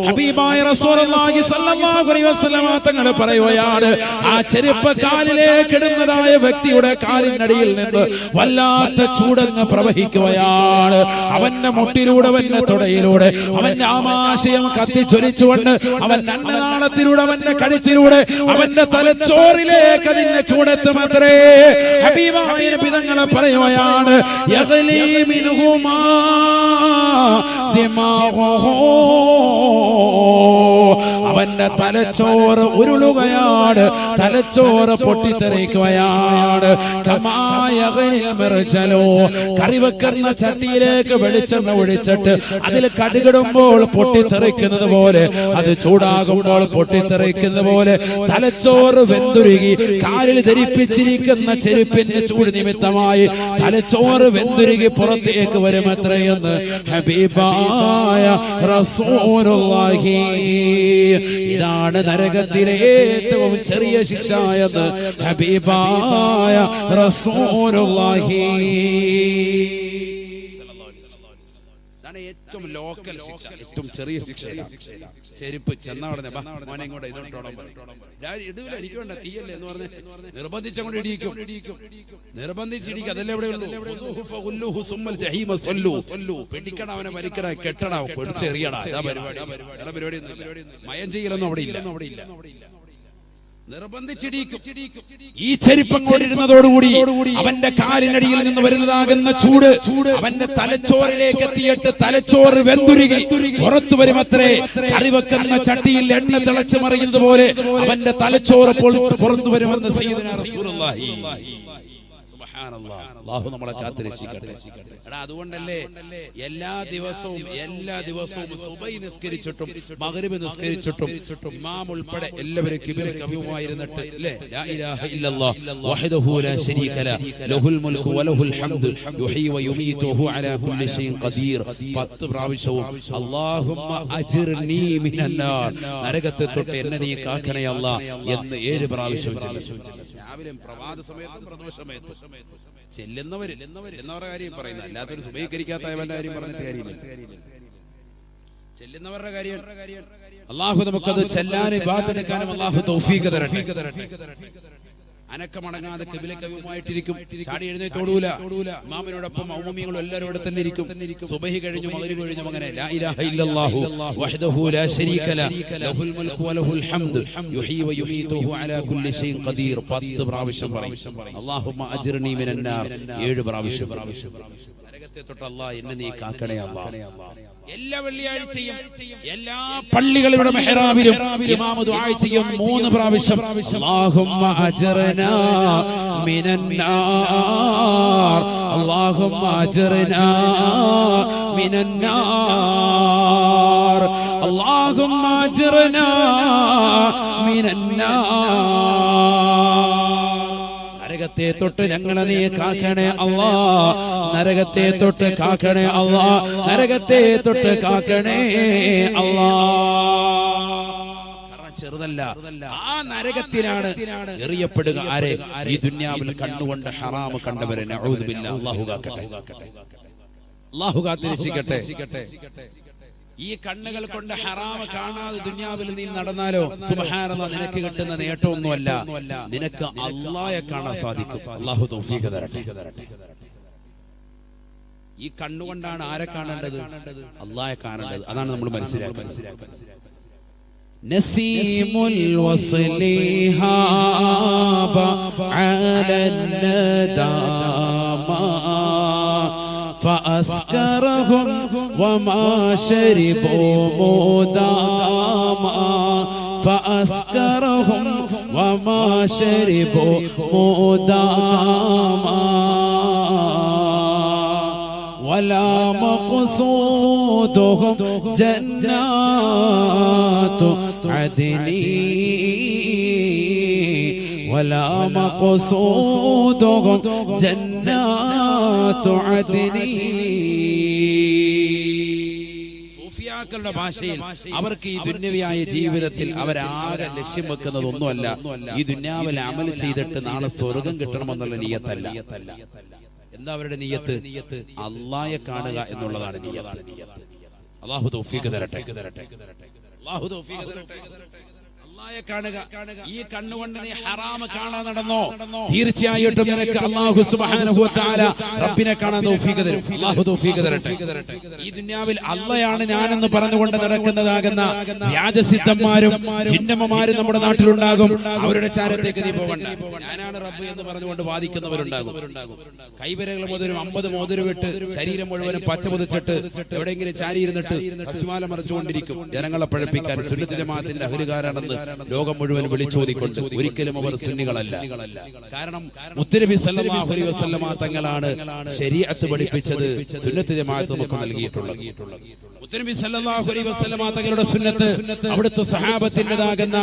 ഹബീബായ റസൂലുള്ളാഹി സ്വല്ലല്ലാഹു അലൈഹി വസല്ലം തങ്ങൾ പറയുകയാണ്, ആ ചെരുപ്പ് കാലിലേക്ക് ഇടുന്നതായ വ്യക്തിയുടെ കാലിനടിയിൽ നിന്ന് വല്ലാത്ത ചൂടങ്ങ് പ്രവഹിക്കുകയാണ്. അവന്റെ മുട്ടിലൂടെ, അവന്റെ തുടയിലൂടെ, അവന്റെ ആമാശയം കത്തിച്ചൊലിച്ചുകൊണ്ട് അവൻ അന്നനാളത്തിലൂടെ, അവന്റെ കഴുത്തിലൂടെ, അവന്റെ തലച്ചോറിലേക്ക് അതിന്റെ ചൂടെത്തുമത്രേ. ഹബീബായ നബി തങ്ങൾ പറയുകയാണ്, യഗ്ലി മിൻഹുമാ ദിമാഗുഹു. അവന്റെ തലച്ചോറ് ഉരുളുകയാണ്, തലച്ചോറ് പൊട്ടിത്തെറിക്കുകയാണ്. കമാ യഗ്ലിൽ മിർജലു. കറി വെക്കുന്ന ചട്ടിയിലേക്ക് വെളിച്ചെണ്ണ ഒഴിച്ചിട്ട് അതിൽ കടുകിടുമ്പോൾ പൊട്ടിത്തെറിക്കുന്നത് പോലെ, അത് ചൂടാകുമ്പോൾ പൊട്ടിത്തെറിക്കുന്നത് പോലെ തലച്ചോറ് വെന്തുരുകി. കാലിൽ ധരിപ്പിച്ചിരിക്കുന്ന ചെരുപ്പിന്റെ ചൂട് നിമിത്തമായി തലച്ചോറ് വെന്തുരുകി പുറത്തേക്ക് വരുമത്രയെന്ന് ഹബീബായ റസൂലുള്ളാഹി. ഇതാണ് നരകത്തിലെ ഏറ്റവും ചെറിയ ശിക്ഷ എന്ന് ഹബീബായ റസൂലുള്ളാഹി. ഇതാണ് ഏറ്റവും ഏറ്റവും ലോക്കൽ ശിക്ഷ, ഏറ്റവും ചെറിയ ശിക്ഷ. ചെരുപ്പ് ചെന്ന ഉടനെ മോനെ ഇങ്ങോട്ട് ഇതോട്ടോളം ഇടുവില്ല, എനിക്ക് വേണ്ട, തീയല്ലേ എന്ന് പറഞ്ഞ് നിർബന്ധിച്ചങ്ങോട്ട് ഇടിക്കും. നിർബന്ധിച്ചിടിക്കും. അതല്ലേ ഇവിടെ പിടിക്കണം, അവനെ മരിക്കട, കെട്ടട, പിടിച്ചെറിയടാ. പരിപാടി മയം ചെയ്യലൊന്നും അവിടെ ഇല്ല. നിർബന്ധിച്ചിടിക്കും. ഈ ചെരുപ്പങ്ങോട്ടിരുന്നതോടുകൂടി അവന്റെ കാലിനടിയിൽ നിന്ന് വരുന്നതാകുന്ന ചൂട് അവന്റെ തലച്ചോറിലേക്ക് എത്തിയിട്ട് തലച്ചോറ് വെന്തുരുകി പുറത്തു വരുമത്രേ. കറിവെക്കുന്ന ചട്ടിയിൽ എണ്ണ തിളച്ചു മറിയുന്നത് പോലെ അവന്റെ തലച്ചോറ് പുറത്തു വരുമെന്ന് സയ്യിദുനാ റസൂലുള്ളാഹി. അല്ലാഹു നമ്മളെ കാത്തുരക്ഷിക്കട്ടെ. അതുകൊണ്ടല്ലേ എല്ലാ ദിവസവും സുബഹി നിസ്കരിച്ചിട്ടും മഗ്രിബ് നിസ്കരിച്ചിട്ടും ഇമാം ഉൾപ്പെടെ എല്ലാവരും കിബില കവിയുമായിരുന്നിട്ട് അല്ലേ, ലാ ഇലാഹ ഇല്ലല്ലാഹ് വഹ്ദഹു ലാ ശരീക ലഹു ലഹുൽ മുൽക്കു വലഹുൽ ഹംദു യുഹ്യി വയുമീതു വഹു അലാ കുല്ലി ഷൈഇൻ ഖദീർ 10 പ്രാവശ്യവും അല്ലാഹുമ്മ അജിർനി മിനന്നാർ, നരകത്തെ തൊട്ട് എന്നെ നീ കാക്കണേ അല്ലാഹ് എന്ന് 7 പ്രാവശ്യം ചൊല്ലും. രാവിലെ പ്രഭാത സമയത്തും പ്രദോഷ സമയത്തും ചെല്ലുന്നവര് എന്നവരുടെ കാര്യം പറയുന്നത്, അല്ലാത്തൊരു സുബഹികരിക്കാത്തവന്റെ കാര്യം പറഞ്ഞിട്ട് കാര്യമില്ല. ചെല്ലുന്നവരുടെ കാര്യം അല്ലാഹു നമുക്കത് ചെല്ലാനും ഇബാദത്തെടുക്കാനും അല്ലാഹു തൗഫീഖ് തരട്ടെ. അനക്കമടങ്ങാതെ കിബില കവിയുമായിട്ടിരിക്കും. ചാടി എഴുന്നേറ്റോടൂല. ഇമാമിനോടൊപ്പം മൗമൂമികളും എല്ലാവരും ഇവിടെ തന്നെ ഇരിക്കും. സുബഹി കഴിഞ്ഞു മഗ്രിബ് കഴിഞ്ഞു അങ്ങനെ ലാ ഇലാഹ ഇല്ലല്ലാഹു വഹ്ദഹു ലാ ശരീക ലഹുൽ മുൽക്കു വലഹുൽ ഹംദു യുഹ്യി വയുമീതു വഹു അലാ കുല്ലി ഷൈഇൻ ഖദീർ 10 പ്രാവശ്യം പറയും. അല്ലാഹുമ്മ അജിർനി മിനന്നാർ 7 പ്രാവശ്യം. നരകത്തെ തൊട്ട് അല്ലാഹ് എന്നെ നീ കാക്കണേ അല്ലാഹ്. എല്ലാ വെള്ളിയാഴ്ചയും എല്ലാ പള്ളികളുടെ മെഹ്റാബിലും ഇമാം ദുആ ചെയ്യും 3 പ്രാവശ്യം. അല്ലാഹുമ്മ അജ്റനാ മിനന്നാർ, അല്ലാഹുമ്മ അജ്റനാ മിനന്നാർ, അല്ലാഹുമ്മ അജ്റനാ മിനന്നാർ. നരകത്തെ തൊട്ട് ഞങ്ങളെ നീ കാക്കണേ അല്ലാഹ്, നരകത്തെ തൊട്ട് കാക്കണേ അല്ലാഹ്, നരകത്തെ തൊട്ട് കാക്കണേ അല്ലാഹ്. ചെറുതല്ല, ആ നരകത്തിലാണ് എറിയപ്പെടുക. ആരെ? ഈ ദുനിയാവിൽ കണ്ണുകൊണ്ട് ഹറാം കണ്ടവരെ. നഊദു ബില്ലാഹ്. അല്ലാഹു കാക്കട്ടെ, അല്ലാഹു കാത്തിരക്ഷിക്കട്ടെ. ഈ കണ്ണുകൾ കൊണ്ട് ഹറാം കാണാതെ ദുനിയാവിൽ നീ നടന്നാലോ സുബ്ഹാനല്ലാഹ്, നിനക്ക് കിട്ടുന്ന നേട്ടമൊന്നുമല്ല, നിനക്ക് അല്ലാഹയെ കാണാൻ സാധിക്കും. അല്ലാഹു തൗഫീഖ് തരട്ടെ. ഈ കണ്ണുകൊണ്ടാണ് ആരെ കാണേണ്ടത്? അല്ലാഹയെ കാണേണ്ടത്. അതാണ് നമ്മൾ മനസ്സിലാക്കുന്നത്. നസീമുൽ വസ്ലിഹാബ അലൻ നദാമാ فأسكرهم وما شربوا مداما فأسكرهم وما شربوا مداما ولا مقصودهم جنات عدن ولا مقصودهم جنات عدن. സൂഫിയാക്കളുടെ ഭാഷയിൽ അവർക്ക് ഈ ദുന്യവിയായ ജീവിതത്തിൽ അവരാകെ ലക്ഷ്യം വെക്കുന്നത് ഒന്നുമല്ല, ഈ ദുന്യാവിൽ അമൽ ചെയ്തിട്ട് നാളെ സ്വർഗം കിട്ടണമെന്നുള്ള നിയ്യത്തല്ല. എന്താ അവരുടെ നിയ്യത്ത്? അല്ലാഹയെ കാണുക എന്നുള്ളതാണ് നിയ്യത്ത്. അല്ലാഹു തൗഫീഖ് തരട്ടെ, അല്ലാഹു തൗഫീഖ് തരട്ടെ. അല്ലാഹയെ കാണുക. ഈ കണ്ണുകൊണ്ട് നീ ഹറാം കാണാൻ നടന്നോ, തീർച്ചയായിട്ടും നിനക്ക് അല്ലാഹു സുബ്ഹാനഹു വ തആല റബ്ബിനെ കാണാൻ തൗഫീഖ് തരും. അല്ലാഹു തൗഫീഖ് തരട്ടെ. ഈ ദുനിയാവിൽ അല്ലാഹയാണ് ഞാനെന്ന് പറഞ്ഞുകൊണ്ട് നടക്കുന്നതാകുന്ന വ്യാജസിദ്ധന്മാരും ചിന്നമ്മമാരും നമ്മുടെ നാട്ടിലുണ്ടാകും. അവരുടെ ചാരത്തേക്ക് നീ പോകണ്ട. ഞാനാണ് റബ്ബ് എന്ന് പറഞ്ഞുകൊണ്ട് വാദിക്കുന്നവരുണ്ടാകും. കൈവിരകൾ മുതലും 50 മോതിരവിട്ട് ശരീരം മുഴുവനും പച്ച പുതച്ചിട്ട് എവിടെയെങ്കിലും ചാരിയിരുന്നിട്ട് ഹസ്മാല മറിച്ചുകൊണ്ടിരിക്കും. ജനങ്ങളെ പഴപ്പിക്കാൻ സുന്നത്ത് ജമാഅത്തിന്റെ അഹ്ലുകാരാണെന്ന് ലോകം മുഴുവൻ വിളിച്ചോതിക്കൊണ്ട്. ഒരിക്കലും അവർ സുന്നികളല്ല. കാരണം മുത്തുനബി സല്ലല്ലാഹു അലൈഹി വസല്ലമ തങ്ങളാണ് ശരീഅത്ത് പഠിപ്പിച്ചത്, സുന്നത്ത് ജമാഅത്ത് നമുക്ക് നൽകിയിട്ടുള്ളത്. മുത്തുനബി സല്ലല്ലാഹു അലൈഹി വസല്ലമ തങ്ങളുടെ സുന്നത്ത് അവിടുത്തെ സഹാബത്തിൻ്റെതാകുന്ന,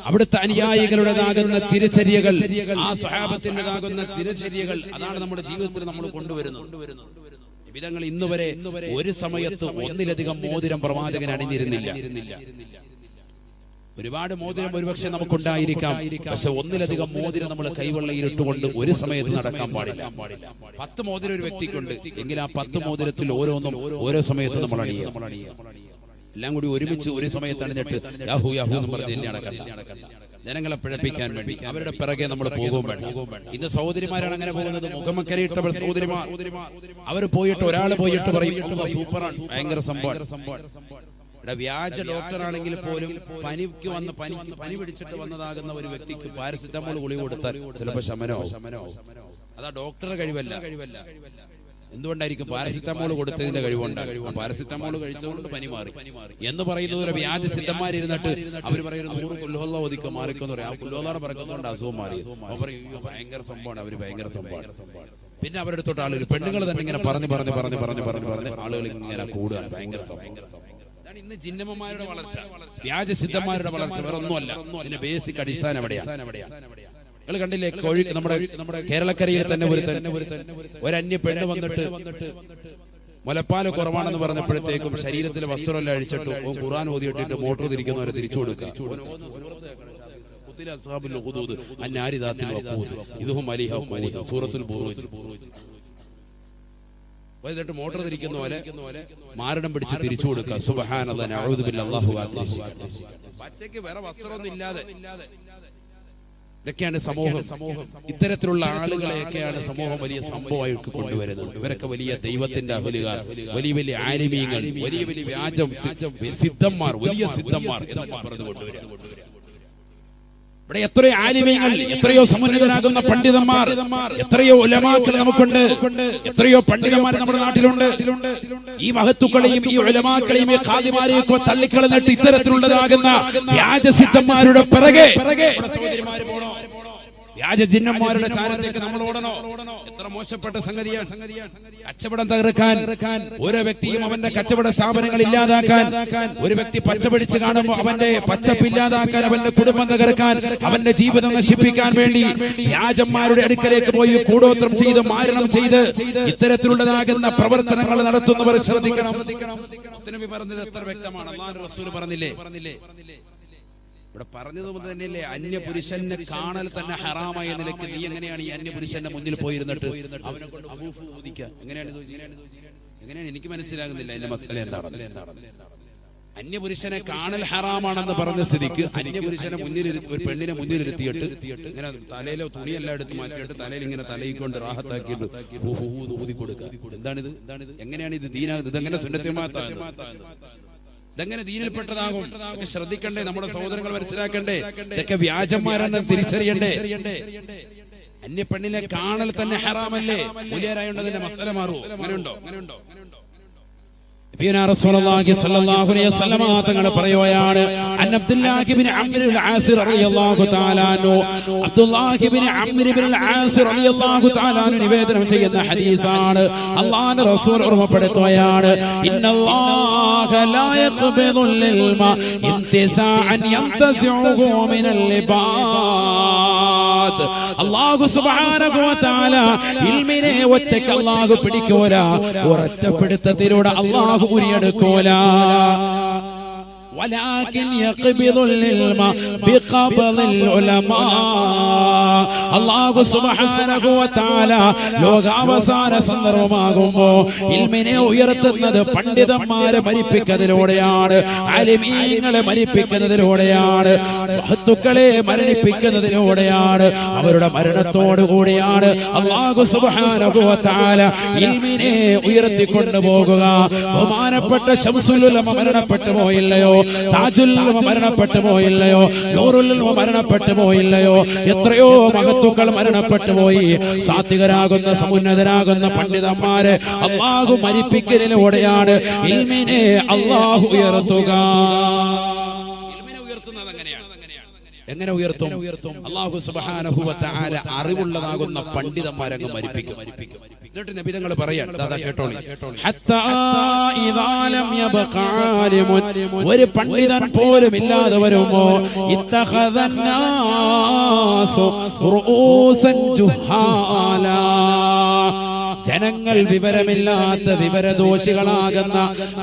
അവിടുത്തെ അനുയായികളുടേതാകുന്ന തിരിച്ചര്യകൾ, ആ സഹാബത്തിൻ്റെതാകുന്ന തിരിച്ചര്യകൾ, അതാണ് നമ്മുടെ ജീവിതത്തിൽ നമ്മൾ കൊണ്ടുവരുന്നത്. വിധങ്ങൾ ഇന്നുവരെ ഒരു സമയത്ത് ഒന്നിലധികം മോതിരം പ്രവാചകൻ അണിഞ്ഞിരുന്നില്ല. ഒരുപാട് മോതിരം ഒരുപക്ഷെ നമുക്കുണ്ടായിരിക്കാം. പക്ഷെ ഒന്നിലധികം മോതിരം നമ്മൾ കൈവെള്ളയിലിട്ടുകൊണ്ട് ഒരു സമയത്ത് നടക്കാൻ പാടില്ല. 10 മോതിരം ഒരു വ്യക്തിക്കുണ്ട് എങ്കിൽ ആ 10 മോതിരത്തിൽ ഓരോന്നും ഓരോ സമയത്ത് നമ്മൾ അണിയണം. എല്ലാം കൂടി ഒരുമിച്ച് ഒരു സമയത്ത് അണിഞ്ഞിട്ട് യാഹു യാഹു എന്ന് പറഞ്ഞ് നടക്കണ്ട. ജനങ്ങളെ പിഴപ്പിക്കാൻ വേണ്ടി അവരുടെ പിറകെ നമ്മൾ പോകും വേണ്ട. ഇന്ന് സഹോദരിമാരാണ് അങ്ങനെ പോകുന്നത്. മുഖമക്കരയിട്ട സഹോദരിമാർ അവർ പോയിട്ട് ഒരാൾ പോയിട്ട് പറയും സൂപ്പറാണ്, ഭയങ്കര സംഭവം. ഇവിടെ വ്യാജ ഡോക്ടറാണെങ്കിൽ പോലും പനിക്ക് വന്ന് പനി പിടിച്ചിട്ട് വന്നതാകുന്ന ഒരു വ്യക്തിക്ക് പാരസിറ്റമോൾ ഗുളിക കൊടുത്താൽ ചിലപ്പോൾ ശമനമാവും. അതാ ഡോക്ടറുടെ കഴിവല്ല. എന്തുകൊണ്ടായിരിക്കും? പാരസിറ്റമോൾ കൊടുത്തതിന്റെ കഴിവുണ്ടാകും. പാരസിറ്റമോൾ കഴിച്ചുകൊണ്ട് പനി മാറി എന്ന് പറയുന്നത് ഒരു വ്യാജ സിദ്ധന്മാരിരുന്നിട്ട് അവർ പറയുന്നത് 100 കുല്ലുഹുള്ള ഒതുക്ക മാറിക്കെന്ന് പറയാം. ആ കുല്ലുഹുള്ളാടെ പറക്കുന്നതുകൊണ്ട് അസുഖം മാറി. അവർ പറയും ഭയങ്കര സംഭവമാണ്, അവര് ഭയങ്കര സംഭവമാണ്. പിന്നെ അവരുടെ തൊട്ട് ആളുകൾ പെണ്ണുങ്ങൾ തന്നെ ഇങ്ങനെ പറഞ്ഞു ആളുകൾ ഇങ്ങനെ കൂടുകയാണ്. ഭയങ്കര സംഭവം. ഇന്ന് ജിന്നമ്മമാരുടെ വളർച്ച, വ്യാജ സിദ്ധന്മാരുടെ വളർച്ച വേറെ ഒന്നുമല്ല. ഇതിന്റെ ബേസിക് അടിസ്ഥാനം എവിടെയാണ്? നിങ്ങൾ കണ്ടില്ലേ, നമ്മുടെ കേരളക്കരയിൽ തന്നെ ഒരു അന്യ പെണ്ണ് വന്നിട്ട് മുലപ്പാല് കുറവാണെന്ന് പറഞ്ഞപ്പോഴത്തേക്കും ശരീരത്തിലെ വസ്ത്രമെല്ലാം അഴിച്ചിട്ട് ഖുർആൻ ഓതിയിട്ടിട്ട് മോട്ടോർ തിരിക്കുന്നവരെ തിരിച്ചു കൊടുക്കുക. എന്നിട്ട് മോട്ടോർ തിരിക്കുന്ന പോലെ മാരടം പിടിച്ച് തിരിച്ചു കൊടുക്കുക. സുബ്ഹാനല്ലാഹ്, നഊദു ബില്ലാഹി, അല്ലാഹു അക്ബർ. പച്ചയ്ക്ക് വേറെ വസ്ത്രമൊന്നും ഇല്ലാതെ ഇതൊക്കെയാണ് സമൂഹം. ഇത്തരത്തിലുള്ള ആളുകളെയൊക്കെയാണ് സമൂഹം വലിയ സംഭവമായിട്ട് കൊണ്ടുവരുന്നത്. ഇവരൊക്കെ വലിയ ദൈവത്തിന്റെ അഹലുകാർ, വലിയ വലിയ ആലിമീങ്ങൾ, വലിയ വലിയ വ്യാജം സിദ്ധന്മാർ, വലിയ സിദ്ധന്മാർ എന്നൊക്കെ പറഞ്ഞു കൊണ്ടുവരിക. ഇവിടെ എത്രയോ ആലിമീങ്ങൾ, എത്രയോ സമുന്നതരാകുന്ന പണ്ഡിതന്മാർ, എത്രയോ ഉലമാക്കൾ നമുക്കുണ്ട്, എത്രയോ പണ്ഡിതന്മാർ നമ്മുടെ നാട്ടിലുണ്ട്. ഈ മഹത്തുക്കളെയും ഈ ഉലമാക്കളെയും ഈ ഖാദിമാരെയൊക്കെ തള്ളിക്കളഞ്ഞിട്ട് ഇത്തരത്തിലുള്ളതാകുന്ന വ്യാജസിദ്ധന്മാരുടെ പിറകെ സഹോദരിമാര് പോണോ? വ്യാജ ജിന്നന്മാരുടെ ചാരത്തേക്ക് നമ്മൾ ഓടണോ? എത്ര മോശപ്പെട്ട സംഗതിയാണ്. കച്ചവടം തകർക്കാൻ, ഓരോ വ്യക്തിയും അവന്റെ കച്ചവട സ്ഥാപനങ്ങൾ ഇല്ലാതാക്കാൻ, ഒരു വ്യക്തി പച്ച പിടിച്ച് കാണുമ്പോൾ അവന്റെ പച്ചപ്പ് ഇല്ലാതാക്കാൻ, അവന്റെ കുടുംബം തകർക്കാൻ, അവന്റെ ജീവിതം നശിപ്പിക്കാൻ വേണ്ടി വ്യാജന്മാരുടെ അടുക്കലേക്ക് പോയി കൂടോത്രം ചെയ്ത് മാരണം ചെയ്ത് ഇത്തരത്തിലുള്ളതാകുന്ന പ്രവർത്തനങ്ങൾ നടത്തുന്നവർ ശ്രദ്ധിക്കണം. നബി പറഞ്ഞത് എത്ര വ്യക്തമാണ്. അല്ലാഹുവിന്റെ റസൂൽ പറഞ്ഞില്ലേ? ഇവിടെ പറഞ്ഞത് തന്നെയല്ലേ, അന്യ പുരുഷനെ കാണൽ തന്നെ ഹറാമായ നിലയ്ക്ക് നീ എങ്ങനെയാണ് ഈ അന്യ പുരുഷന്റെ മുന്നിൽ പോയിരുന്നിട്ട് അവനെ കൊണ്ട് ഊദിക്കുക? എങ്ങനെയാണ് എനിക്ക് മനസ്സിലാകുന്നില്ല. എന്റെ മസല എന്താണ്? അന്യപുരുഷനെ കാണൽ ഹറാമാണെന്ന് പറഞ്ഞ സ്ഥിതിക്ക് അന്യപുരുഷനെ മുന്നിൽ, ഒരു പെണ്ണിനെ മുന്നിലിരുത്തിയിട്ട് ഇങ്ങനെ തലയിലെ തുണിയെല്ലാം എടുത്ത് മാറ്റിയിട്ട് തലയിൽ ഇങ്ങനെ തലയിക്കൊണ്ട് റാഹത്താക്കിയിട്ട് ഊതി കൊടുക്കുക. എന്താണിത്? എങ്ങനെയാണ് ഇത് ദീനാകുന്നത്? ഇതെങ്ങനെ സുന്നത്തുമാത്താണ്? ഇതെങ്ങനെ ദീനിൽപ്പെട്ടതാകും? ഒക്കെ ശ്രദ്ധിക്കണ്ടേ? നമ്മുടെ സഹോദരങ്ങൾ മനസ്സിലാക്കണ്ടേ? ഇതൊക്കെ വ്യാജന്മാരെന്ന് തിരിച്ചറിയണ്ടേ? അന്യ പെണ്ണിനെ കാണൽ തന്നെ ഹറാമല്ലേ? മുലിയാരായോണ്ട് അതിന്റെ മസല മാറൂ? അങ്ങനെയുണ്ടോ? റസൂലുള്ളാഹി സ്വല്ലല്ലാഹു അലൈഹി വസല്ലം തങ്ങൾ പറയുകയാണ്, അബ്ദുല്ലാഹി ഇബ്നു അംർ ഇബ്നുൽ ആസ് റളിയല്ലാഹു തആല അൻഹു, അബ്ദുല്ലാഹി ഇബ്നു അംർ ഇബ്നുൽ ആസ് റളിയല്ലാഹു തആല അൻഹു നിവേദനം ചെയ്യുന്ന ഹദീസാണ്. അല്ലാഹുവിന്റെ റസൂൽ ഓർമ്മപ്പെടുത്തുകയാണ്, ഇന്നല്ലാഹ ലാ യഖ്ബിദുൽ ഇൽമ ഇന്തിസാഅൻ യംതസിഉഹു മിനൽ ഇബാദ്. അല്ലാഹു സുബ്ഹാനഹു വ തആല ഇൽമിനെ ഒറ്റയ്ക്ക് അല്ലാഹു പിടിക്കൂല, ഒരൊറ്റപ്പെടുത്തത്തിലൂടെ അല്ലാഹു ഉരിയെടുക്കൂല. ولكن يقبض العلم بقبض العلماء. അല്ലാഹു സുബ്ഹാനഹു വ തആല ലോകാവസാന സന്ദർഭമാകുമ്പോൾ ഇൽമിനെ ഉയർത്തുന്നത് പണ്ഡിതന്മാരെ മരിപ്പിക്കുന്നതിലൂടെയാണ്, ആലിമീങ്ങളെ മരിപ്പിക്കുന്നതിലൂടെയാണ്, മഹത്തുക്കളെ മരണിപ്പിക്കുന്നതിലൂടെയാണ്. അവരുടെ മരണത്തോടു കൂടിയാണ് അല്ലാഹു സുബ്ഹാനഹു വ തആല ഇൽമിനെ ഉയർത്തിക്കൊണ്ടു പോകുക. ബഹുമാനപ്പെട്ട ശംസുൽ ഉലമ മരണപ്പെട്ടു പോയില്ലയോ? താജുൽ ഉലമ മരണപ്പെട്ടു പോയില്ലയോ? നൂറുൽ ഉലമ മരണപ്പെട്ടു പോയില്ലയോ? എത്രയോ മഹത്തുക്കൾ മരണപ്പെട്ടു പോയി. സാത്വികരാകുന്ന സമുന്നതരാകുന്ന പണ്ഡിതന്മാരെ അല്ലാഹു മരിപ്പിക്കലിലൂടെയാണ് ഇൽമിനെ അല്ലാഹു ഉയർത്തുക. എങ്ങനെ ഉയർത്തും? അല്ലാഹു സുബ്ഹാനഹു വ തആല അറിവുള്ളതാകുന്ന പണ്ഡിതന്മാരങ്ങ് മരിപ്പിക്കും. എന്നിട്ട് നബി തങ്ങൾ പറയാൻ, കേട്ടോളി, ഹത്താ ഇദാ ലം യബ്ഖ ആലിമുൻ, ഒരു പണ്ഡിതൻ പോലും ഇല്ലാതെ വരുമോ, ഇത്തഖദൻ നാസു റൂസൻ ജുഹാല, ജനങ്ങൾ വിവരമില്ലാത്ത വിവരദോഷികളാകുന്ന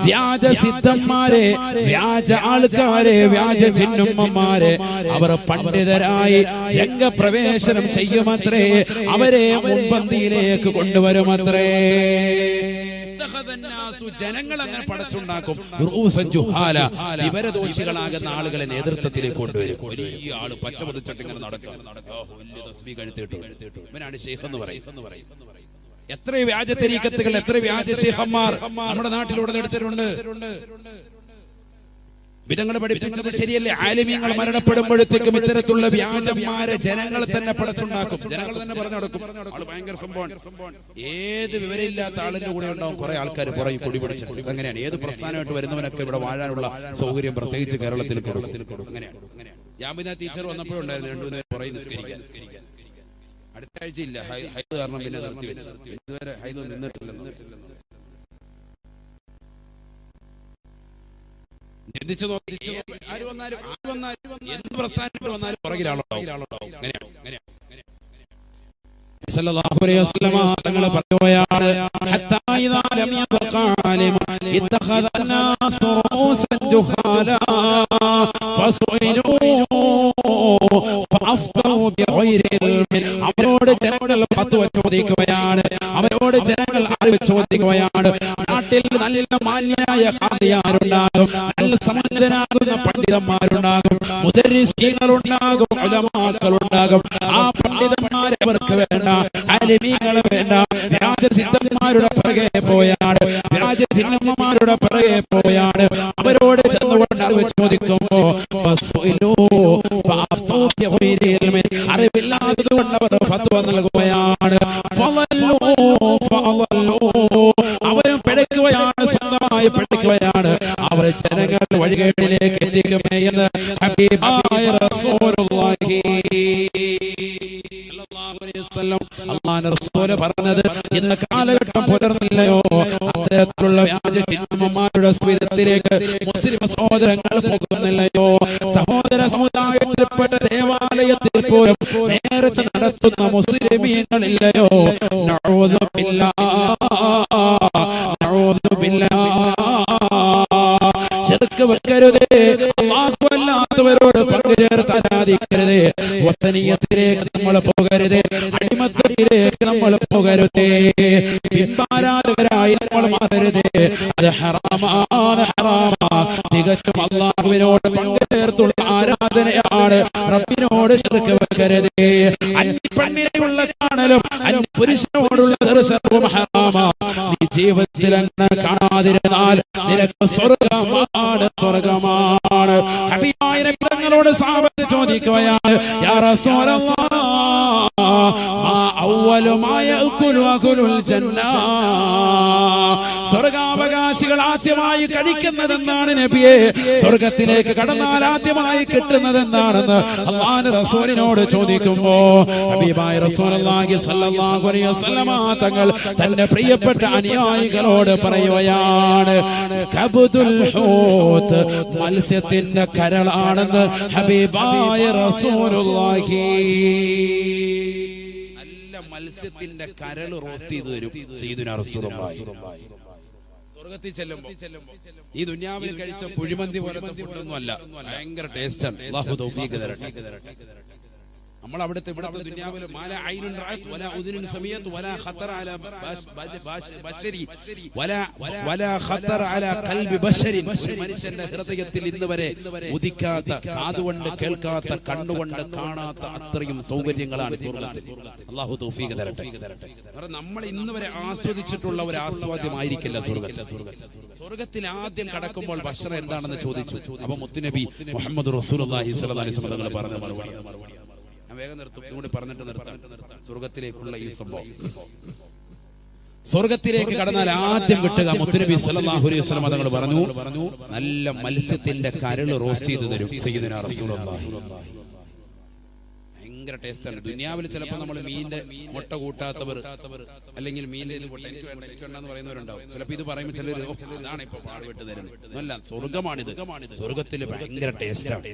വ്യാജസിദ്ധന്മാരെ, വ്യാജ ആൾക്കാരെ, വ്യാജ ചിന്നുമ്മമാരെ അവർ പണ്ഡിതരായി രംഗപ്രവേശനം ചെയ്യുമത്രേ, അവരെ മുൻപന്തിയിലേക്ക് കൊണ്ടുവരുമത്രേ. ജനങ്ങൾ അങ്ങനെ പടച്ചുണ്ടാക്കും. വിവരദോഷികളാകുന്ന ആളുകളെ നേതൃത്വത്തിലേക്ക് കൊണ്ടുവരും. വലിയ ആള് പച്ച പൊതിച്ചിട്ട് ഇങ്ങനെ നടക്കും, വലിയ തസ്ബീഹ് കഴുത്തിട്ടു, ഇവനാണ് ശൈഖ് എന്ന് പറയും. എത്ര വ്യാജ തരീഖത്തുകൾ, എത്ര വ്യാജ ശൈഖന്മാർ നമ്മുടെ നാട്ടിലൂടെ എടുത്തിട്ടുണ്ട്. വിധങ്ങൾ പഠിപ്പിച്ചത് ശരിയല്ലേ? ആലിമീങ്ങൾ മരണപ്പെടുമ്പോഴത്തേക്കും ഇത്തരത്തിലുള്ള വ്യാജന്മാരെ ജനങ്ങൾ തന്നെ പടച്ചുണ്ടാക്കും, ജനങ്ങൾ തന്നെ പറഞ്ഞു നടക്കും. ആള് ഭയങ്കര സംഭവമാണ്. ഏത് വിവരമില്ലാത്ത ആളിന്റെ കൂടെ ഉണ്ടാവും കുറെ ആൾക്കാർ പുറകെ കൊടി പിടിച്ചിട്ട്. അങ്ങനെയാണ് ഏത് പ്രസ്ഥാനമായിട്ട് വരുന്നവനൊക്കെ ഇവിടെ വാഴാനുള്ള സൗകര്യം പ്രത്യേകിച്ച് കേരളത്തിൽ കൊടുക്കും. അങ്ങനെയാണ്. ജാമിന ടീച്ചർ വന്നപ്പോഴുണ്ടായിരുന്നു രണ്ടുപേരും പുറകെ നിസ്കരിക്കാൻ. അടുത്ത ആഴ്ചയില്ല, ഹൈദ് കാരണം പിന്നെ നിർത്തിവെച്ചു. ഇതുവരെ ഹൈദ് നിന്നിട്ടില്ല. ചിന്തിച്ചു നോക്കി, ആര് വന്നാലും എന്ത് പ്രസ്ഥാനത്തിൽ വന്നാലും പുറകിലാളുണ്ടാവും. സല്ലല്ലാഹു അലൈഹി വസല്ലം തങ്ങൾ പറയുകയാണ്, ഹത്താ ഇദാ ലം യബ്ഖ ആലിമൻ ഇത്തഖദ അന്നാസ് റൂസൻ ജുഹാലാ ഫസുഇലൂ ഫഅഫ്തൂ ബിഗൈരി ഇൽമിൻ. അവരോട് ജനങ്ങൾ ഫത്വ ചോദിക്കുകയാണ്, അവരോട് ജനങ്ങൾ അറിവ് ചോദിക്കുകയാണ്. നാട്ടിൽ നല്ല മാന്യനായ ഖാദിയാരുണ്ടാകും, നല്ല സമ്പന്നനാകുന്ന പണ്ഡിതന്മാരുണ്ടാകും, മുദർരിസീങ്ങളുണ്ടാകും, ഉലമാക്കളുണ്ടാകും. ആ പണ്ഡിതന്മാരെ അവർക്ക് വേണ്ട, ആലിമീങ്ങളെ വേണ്ട. വ്യാജസിദ്ധന്മാരുടെ പിറകെ പോയാണ്, വ്യാജസിദ്ധന്മാരുടെ പിറകെ പോയാണ്. അവരോട് ചെന്നുകൊണ്ട് അറിവ് ചോദിക്കുമ്പോ അറിവില്ലാത്തത് കൊണ്ട് അവർ ഫത്വ നൽകുകയാണ്. അവരും പിഴയ്ക്കുകയാണ്, സ്വന്തമായി പിഴയ്ക്കുകയാണ്. അവർ ജനങ്ങളുടെ വഴികേടിലേക്ക് എത്തിക്കുമേ എന്ന് ഹബീബായ റസൂലുള്ളാഹി അല്ലാഹുവിന്റെ റസൂൽ പറഞ്ഞത് ഇന്ന് കാലഘട്ടം പുലർന്നില്ലയോ? അത്തരത്തിലുള്ള വ്യാജ ചിഹ്നന്മാരുടെ സ്മിതത്തിലേക്ക് മുസ്ലിം സഹോദരങ്ങൾ പോകുന്നില്ലയോ? സഹോദര സമുദായത്തിൽപ്പെട്ട ദേവാലയത്തിൽ പോലും നേർച്ച നടത്തുന്ന മുസ്ലിമീങ്ങളില്ലയോ? നഊദു ബില്ലാഹ്, നഊദു ബില്ലാഹ്. ശിർക്ക് വെക്കരുതേ, അല്ലാഹു അല്ലാത്തവരോട് പങ്കുചേർത്ത് ആരാധിക്കരുതേ, വസനിയത്തിലേക്ക് നമ്മൾ പോകരുതേ, അടിമത്തത്തിലേക്ക് നമ്മൾ പോകരുതേ, ബിംബാരാധകരായി നമ്മൾ മാറരുതേ. അത് ഹറാമാണ്, ഹറാമാണ്. തികച്ചും അല്ലാഹുവിനോട് പങ്കുചേർത്തുള്ള ആരാധനയാണ്. റബ്ബിനോട് ശിർക്ക് വെക്കരുതേ. അന്യപ്പെണ്ണിനെയുള്ള കാണലും അന്യപുരുഷനോടുള്ള ദർശനവും ഹറാമാണ്. നീ ജീവിതത്തിൽ അങ്ങനെ കാണാതിരുന്നാൽ നിനക്ക് സ്വർഗമാണ്, സ്വർഗമാണ്. ഹബീബായ നബി തങ്ങളോട് സഹാബത്ത് ചോദിക്കുകയാണ്, യാ റസൂലല്ലാഹ് മാ അവ്വലു മാ യഅകുലു അഹ്ലുൽ ജന്ന. സ്വർഗാവകാശികൾ ആദ്യമായി കഴിക്കുന്നത് എന്താണ് നബിയെ? സ്വർഗത്തിലേക്ക് കടന്നാൽ ആദ്യമായി കിട്ടുന്നത് എന്താണെന്ന് അല്ലാഹുവിന്റെ റസൂലിനോട് ചോദിക്കുമ്പോ ഹബീബായ റസൂലുള്ളാഹി സ്വല്ലല്ലാഹു അലൈഹി വസല്ലം തങ്ങൾ തന്റെ പ്രിയപ്പെട്ട അനുയായികളോട് പറയുകയാണ്, കബ്ദുൽ ഹൂത്ത്, മത്സ്യത്തിന്റെ കരളാണെന്ന് ഹബീബായ റസൂലുള്ളാഹി. നല്ല മത്സ്യത്തിന്റെ കരൾ റോസ്റ്റ് ചെയ്തു തരും സയ്യിദുനാ റസൂലുള്ളാഹി. സ്വർഗത്തിൽ ചെല്ലുമ്പോ ഈ ദുനിയാവിൽ കഴിച്ച കുഴിമന്തി പോലത്തെ ഫുഡൊന്നും അല്ല, ഭയങ്കര ടേസ്റ്റാണ്. അല്ലാഹു തൗഫീഖ് തരട്ടെ. നമ്മൾ അവിടുത്തെ ഇവിടുത്തെ ദുനിയാവിൽ മാല ഐനുൻ റഅത് വലാ ഉദുനുൻ സമീഅത് വലാ ഖത്തറ അലാ ബശരി വലാ ഖത്തറ അലാ ഖൽബി ബശരി. മനുഷ്യന്റെ ഹൃദയത്തിൽ ഇന്ന് വരെ ഉദിക്കാത്ത, കാതുകൊണ്ട് കേൾക്കാത്ത, കണ്ണുകൊണ്ട് കാണാത്ത അത്രയും സൗകര്യങ്ങളാണ് സ്വർഗ്ഗത്തിൽ. അല്ലാഹു തൗഫീഖ് തരട്ടെ. നമ്മൾ ഇന്ന് വരെ ആസ്വദിച്ചിട്ടുള്ള ഒരു ആസ്വാദ്യമായിരിക്കില്ല സ്വർഗ്ഗത്തിൽ. സ്വർഗ്ഗത്തിൽ ആദ്യം കടക്കുമ്പോൾ ബശറ എന്താണെന്ന് ചോദിച്ചു. അപ്പൊ മുത്തുനബി മുഹമ്മദ് റസൂലുള്ളാഹി സ്വല്ലല്ലാഹു അലൈഹി വസല്ലം പറഞ്ഞ മറുപടി ഞാൻ വേഗം നിർത്തും, ഇതുകൂടി പറഞ്ഞിട്ട് നിർത്താം. സ്വർഗത്തിലേക്കുള്ള ഈ സംഭവം, സ്വർഗത്തിലേക്ക് കടന്നാൽ ആദ്യം കിട്ടുക മുത്തുനബി സല്ലല്ലാഹു അലൈഹി വസല്ലം തങ്ങൾ പറഞ്ഞു, നല്ല മത്സ്യത്തിന്റെ കരൾ റോസ്റ്റ് ചെയ്തു തരും സയ്യിദുനാ റസൂലുള്ളാഹി. ഭയങ്കര ടേസ്റ്റാണ്. ദുനിയാവിൽ ചിലപ്പോൾ നമ്മൾ മീനിന്റെ മുട്ട കൂട്ടാത്തവർ, അല്ലെങ്കിൽ മീനിന്റെ ഇത് എനിക്ക് വേണ്ടെന്ന് പറയുന്നവരുണ്ടാവും. ചിലപ്പോൾ ഇത് പറയുമ്പോൾ ചിലർ ഇതാണ് ഇപ്പൊ പാടുപെട്ട് തരുന്നത്. അല്ല, സ്വർഗമാണിത്. സ്വർഗത്തിൽ ഭയങ്കര ടേസ്റ്റാണ്.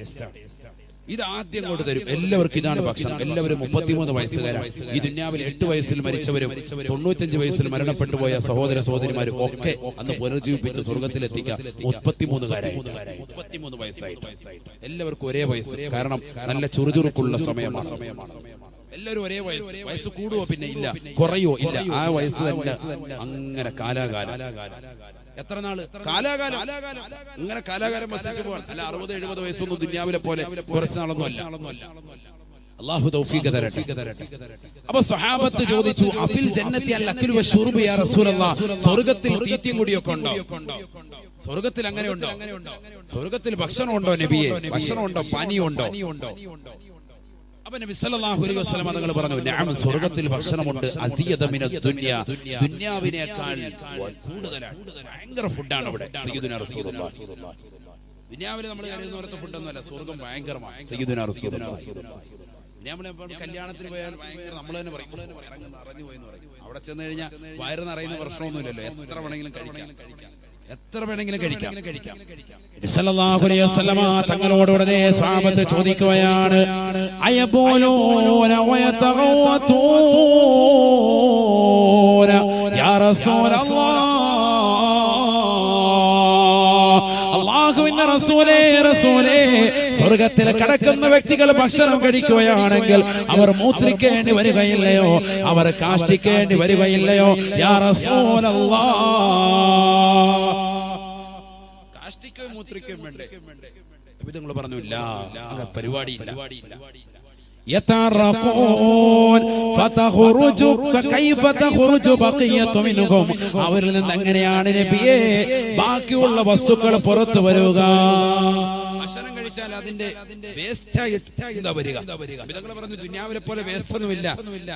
ഇത് ആദ്യം കൊണ്ട് തരും. എല്ലാവർക്കും ഇതാണ് ഭക്ഷണം. എല്ലാവരും 33 വയസ്സുകാരാണ്. ഈ ദുനിയാവിൽ 8 വയസ്സിൽ മരിച്ചവരും 95 വയസ്സിൽ മരണപ്പെട്ടു പോയ സഹോദര സഹോദരിമാരും ഒക്കെ അന്ന് പുനർജീവിപ്പിച്ച് സ്വർഗത്തിലെത്തിക്കുക 33 വയസ്സായിട്ട്. എല്ലാവർക്കും ഒരേ വയസ്സ്. കാരണം നല്ല ചുറുചുറുക്കുള്ള സമയമാണ്. എല്ലാവരും ഒരേ വയസ്സ് കൂടുവോ പിന്നെ ഇല്ല, കുറയോ ഇല്ല. ആ വയസ്സ് തന്നെ അങ്ങനെ കാലാകാലം. എത്ര നാള്? കാലാകാലം. ഇങ്ങനെ കാലാകാലം വസിച്ചു പോകാൻ. അല്ല 60-70 വയസ്സൊന്നും ദുനിയാവിലെ പോലെ കുറച്ച് നാളൊന്നും അല്ല. അല്ലാഹു തൗഫീഖ് തരട്ടെ. അപ്പോൾ സ്വഹാബത്ത് ചോദിച്ചു, അഫിൽ ജന്നത്തി അൽ അക്ലു വശുർബ് യാ റസൂലല്ലാഹ്, സ്വർഗ്ഗത്തിൽ തീറ്റയും കുടിയൊക്കെ ഉണ്ടോ? സ്വർഗ്ഗത്തിൽ അങ്ങനെ ഉണ്ടോ? സ്വർഗ്ഗത്തിൽ ഭക്ഷണം ഉണ്ടോ നബിയെ? ഭക്ഷണം ഉണ്ടോ? പാനീയമുണ്ടോ? അപ്പോൾ നബി സല്ലല്ലാഹു അലൈഹി വസല്ലം തങ്ങൾ പറഞ്ഞു, നഅം, സ്വർഗ്ഗത്തിൽ ഭക്ഷണമുണ്ട്. അസിയദ മിനദ് ദുനിയ, ദുനിയാവിനേക്കാൾ കൂടുതലാണ്. ഭയങ്കര ഫുഡാണ് അവിടെ. സയ്യിദുനാ റസൂലുള്ളാഹി. ദുനിയാവിൽ നമ്മൾ കരുതുന്ന പോലത്തെ ഫുഡൊന്നും അല്ല, സ്വർഗ്ഗം ഭയങ്കരമാണ്. സയ്യിദുനാ റസൂലുള്ളാഹി. നമ്മൾ കല്യാണത്തിന് പോയാൽ ഭയങ്കര നമ്മൾ തന്നെ പറയും നിറഞ്ഞു പോയി എന്ന് പറയും. അവിടെ ചെന്ന് കഴിഞ്ഞാൽ വയറ് നിറയുന്ന പ്രശ്നമൊന്നുമില്ലല്ലോ. എത്ര വേണമെങ്കിലും കഴിക്കാം. സല്ലല്ലാഹു അലൈഹി വസല്ലമ തങ്ങളോട് ഉടനെ സ്വഹാബത്ത് ചോദിക്കുകയാണ്, അയബൂലൂന വയതഗവതൂന യാ റസൂലല്ലാഹ്, അല്ലാഹുവിന്റെ റസൂലേ, സ്വർഗ്ഗത്തിൽ കടക്കുന്ന വ്യക്തികൾ ഭക്ഷണം കഴിക്കുകയാണെങ്കിൽ അവർ മൂത്രിക്കേണ്ടി വരികയില്ലയോ? അവർ കാഷ്ടിക്കേണ്ടി വരികയില്ലയോ? യാ റസൂലല്ലാഹ്, കാഷ്ടിക്കുകയും മൂത്രിക്കുകയും വേണ്ടേ? നിങ്ങൾ പറഞ്ഞു ഇല്ല, അങ്ങനെ പരിപാടിയില്ല. യതറഖൂൻ ഫതഖറുജു കൈഫ തഖറുജു ബഖിയതു മിൻഹും, അവരിൽ നിന്ന് എങ്ങനെയാണ് നബിയേ ബാക്കിയുള്ള വസ്തുക്കൾ പുറത്തു വരിക? ഭക്ഷണം കഴിച്ചാൽ അതിന്റെ വേസ്റ്റ് എന്താ വരിക? ഇതങ്ങൾ പറഞ്ഞു ദുനിയാവിലെ പോലെ വേസ്റ്റ് ഒന്നുമില്ല,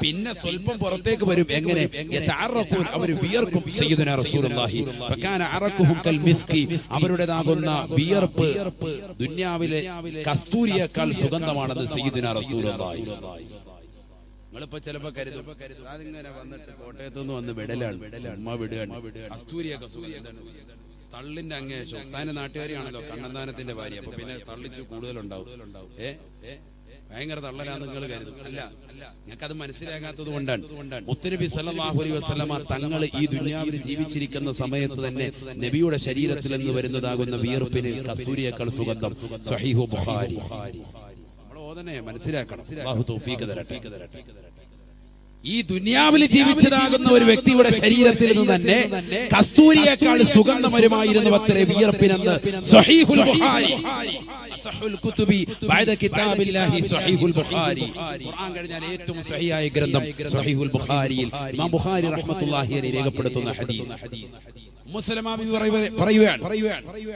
പിന്നെ സ്വല്പം പുറത്തേക്ക് വരും. എങ്ങനെ? യതറഖൂൻ, അവർ വിയർക്കും. സയ്യിദുനാ റസൂലുള്ളാഹി ഫകാന അറഖുഹും കൽ മിസ്കി, അവരുടേതാകുന്ന വിയർപ്പ് ദുനിയാവിലെ കസ്തൂരിയേക്കാൾ സുഗന്ധമാണെന്ന് സയ്യിദുനാ റസൂലുള്ളാഹി. നിങ്ങളിപ്പോ ചിലപ്പോ കരുതും അതിങ്ങനെ വന്നിട്ട് കോട്ടയത്തുനിന്ന് വന്ന് വിടലാണ്, ഉമ്മ വിടുകയാണ്. കസ്തൂരിയൊക്കെ തള്ളിന്റെ അങ്ങേ സ്ഥാന നാട്ടുകാരിയാണല്ലോ, കണ്ണന്താനത്തിന്റെ ഭാര്യ. അപ്പൊ പിന്നെ തള്ളിച്ച് കൂടുതലുണ്ടാവും. ഭയങ്കര തള്ളലാന്ന് നിങ്ങൾ കരുതും. അല്ല, ഞങ്ങൾക്കത് മനസ്സിലാകാത്തത് കൊണ്ടാണ്. മുത്തുനബി സല്ലല്ലാഹു അലൈഹി വസല്ലമ തങ്ങൾ ഈ ദുനിയാവിൽ ജീവിച്ചിരിക്കുന്ന സമയത്ത് തന്നെ നബിയുടെ ശരീരത്തിൽ നിന്ന് വരുന്നതാകുന്ന വിയർപ്പിന് കസ്തൂരിയേക്കാൾ സുഗന്ധം. സ്വഹീഹു ബുഖാരി. നമ്മൾ ഓതനെ മനസ്സിലാക്കണം. അല്ലാഹു തൗഫീഖ് തരട്ടെ. ഈ ദുനിയാവിൽ ജീവിച്ചതാകുന്ന ഒരു വ്യക്തിയുടെ ശരീരത്തിൽ നിന്ന് തന്നെ കസ്തൂരിയേക്കാൾ സുഗന്ധം വരുമായിരുന്നു അത്രേ വിയർപ്പിനെന്ന് സ്വഹീഹുൽ ബുഖാരി. അസഹുൽ കുതുബി ബഅദ കിതാബില്ലാഹി സ്വഹീഹുൽ ബുഖാരി. ഖുർആൻ കഴിഞ്ഞാൽ ഏറ്റവും സ്വഹീഹായ ഗ്രന്ഥം സ്വഹീഹുൽ ബുഖാരിയിൽ ഇമാം ബുഖാരി റഹ്മത്തുള്ളാഹി അലൈഹി രേഖപ്പെടുത്തുന്ന ഹദീസ്.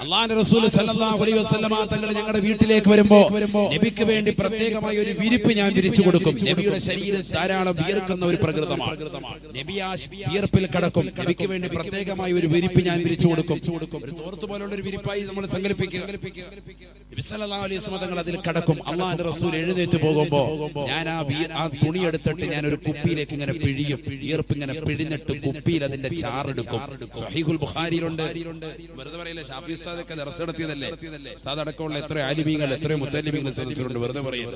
അല്ലാഹുവിന്റെ റസൂൽ സല്ലല്ലാഹു അലൈഹി വസല്ലമ തങ്ങൾ ഞങ്ങളുടെ വീട്ടിലേക്ക് വരുമ്പോ നബിക്ക് വേണ്ടി പ്രത്യേകമായ ഒരു വിരിപ്പ് ഞാൻ വിരിച്ചു കൊടുക്കും. നബിയുടെ ശരീരം ധാരാളം വിയർക്കുന്ന ഒരു പ്രകൃതമാണ്. നബി ആ വിയർപ്പിൽ കടക്കും. നബിക്ക് വേണ്ടി പ്രത്യേകമായ ഒരു വിരിപ്പ് ഞാൻ വിരിച്ചു കൊടുക്കും. ഒരു തോർത്ത് പോലുള്ള ഒരു വിരിപ്പായി നമ്മൾ സങ്കല്പിക്കുക. നബി സല്ലല്ലാഹു അലൈഹി വസല്ലം തങ്ങൾ അതിൽ കടക്കും. അല്ലാഹുവിന്റെ റസൂൽ എഴുന്നേറ്റ് പോകുമ്പോ ഞാൻ ആ തുണി എടുത്തിട്ട് ഞാൻ ഒരു കുപ്പിയിലേക്ക് ഇങ്ങനെ പിഴിയും. വിയർപ്പ് ഇങ്ങനെ പിഴിഞ്ഞിട്ട് കുപ്പിയിൽ അതിന്റെ ചാറെടുക്കും. സ്വഹീഹുൽ ബുഖാരിയിലുണ്ട്. വെറുതെ പറയില്ല, ഷാഫി ഉസ്താദൊക്കെ ദർസ് നടത്തിയതല്ലേ. ഉസ്താദ് അടക്കമുള്ള എത്രയോ ആലിമീങ്ങൾ, എത്രയോ മുത്തല്ലിമീങ്ങൾ സദസ്സിലുണ്ട്. വെറുതെ പറയില്ല.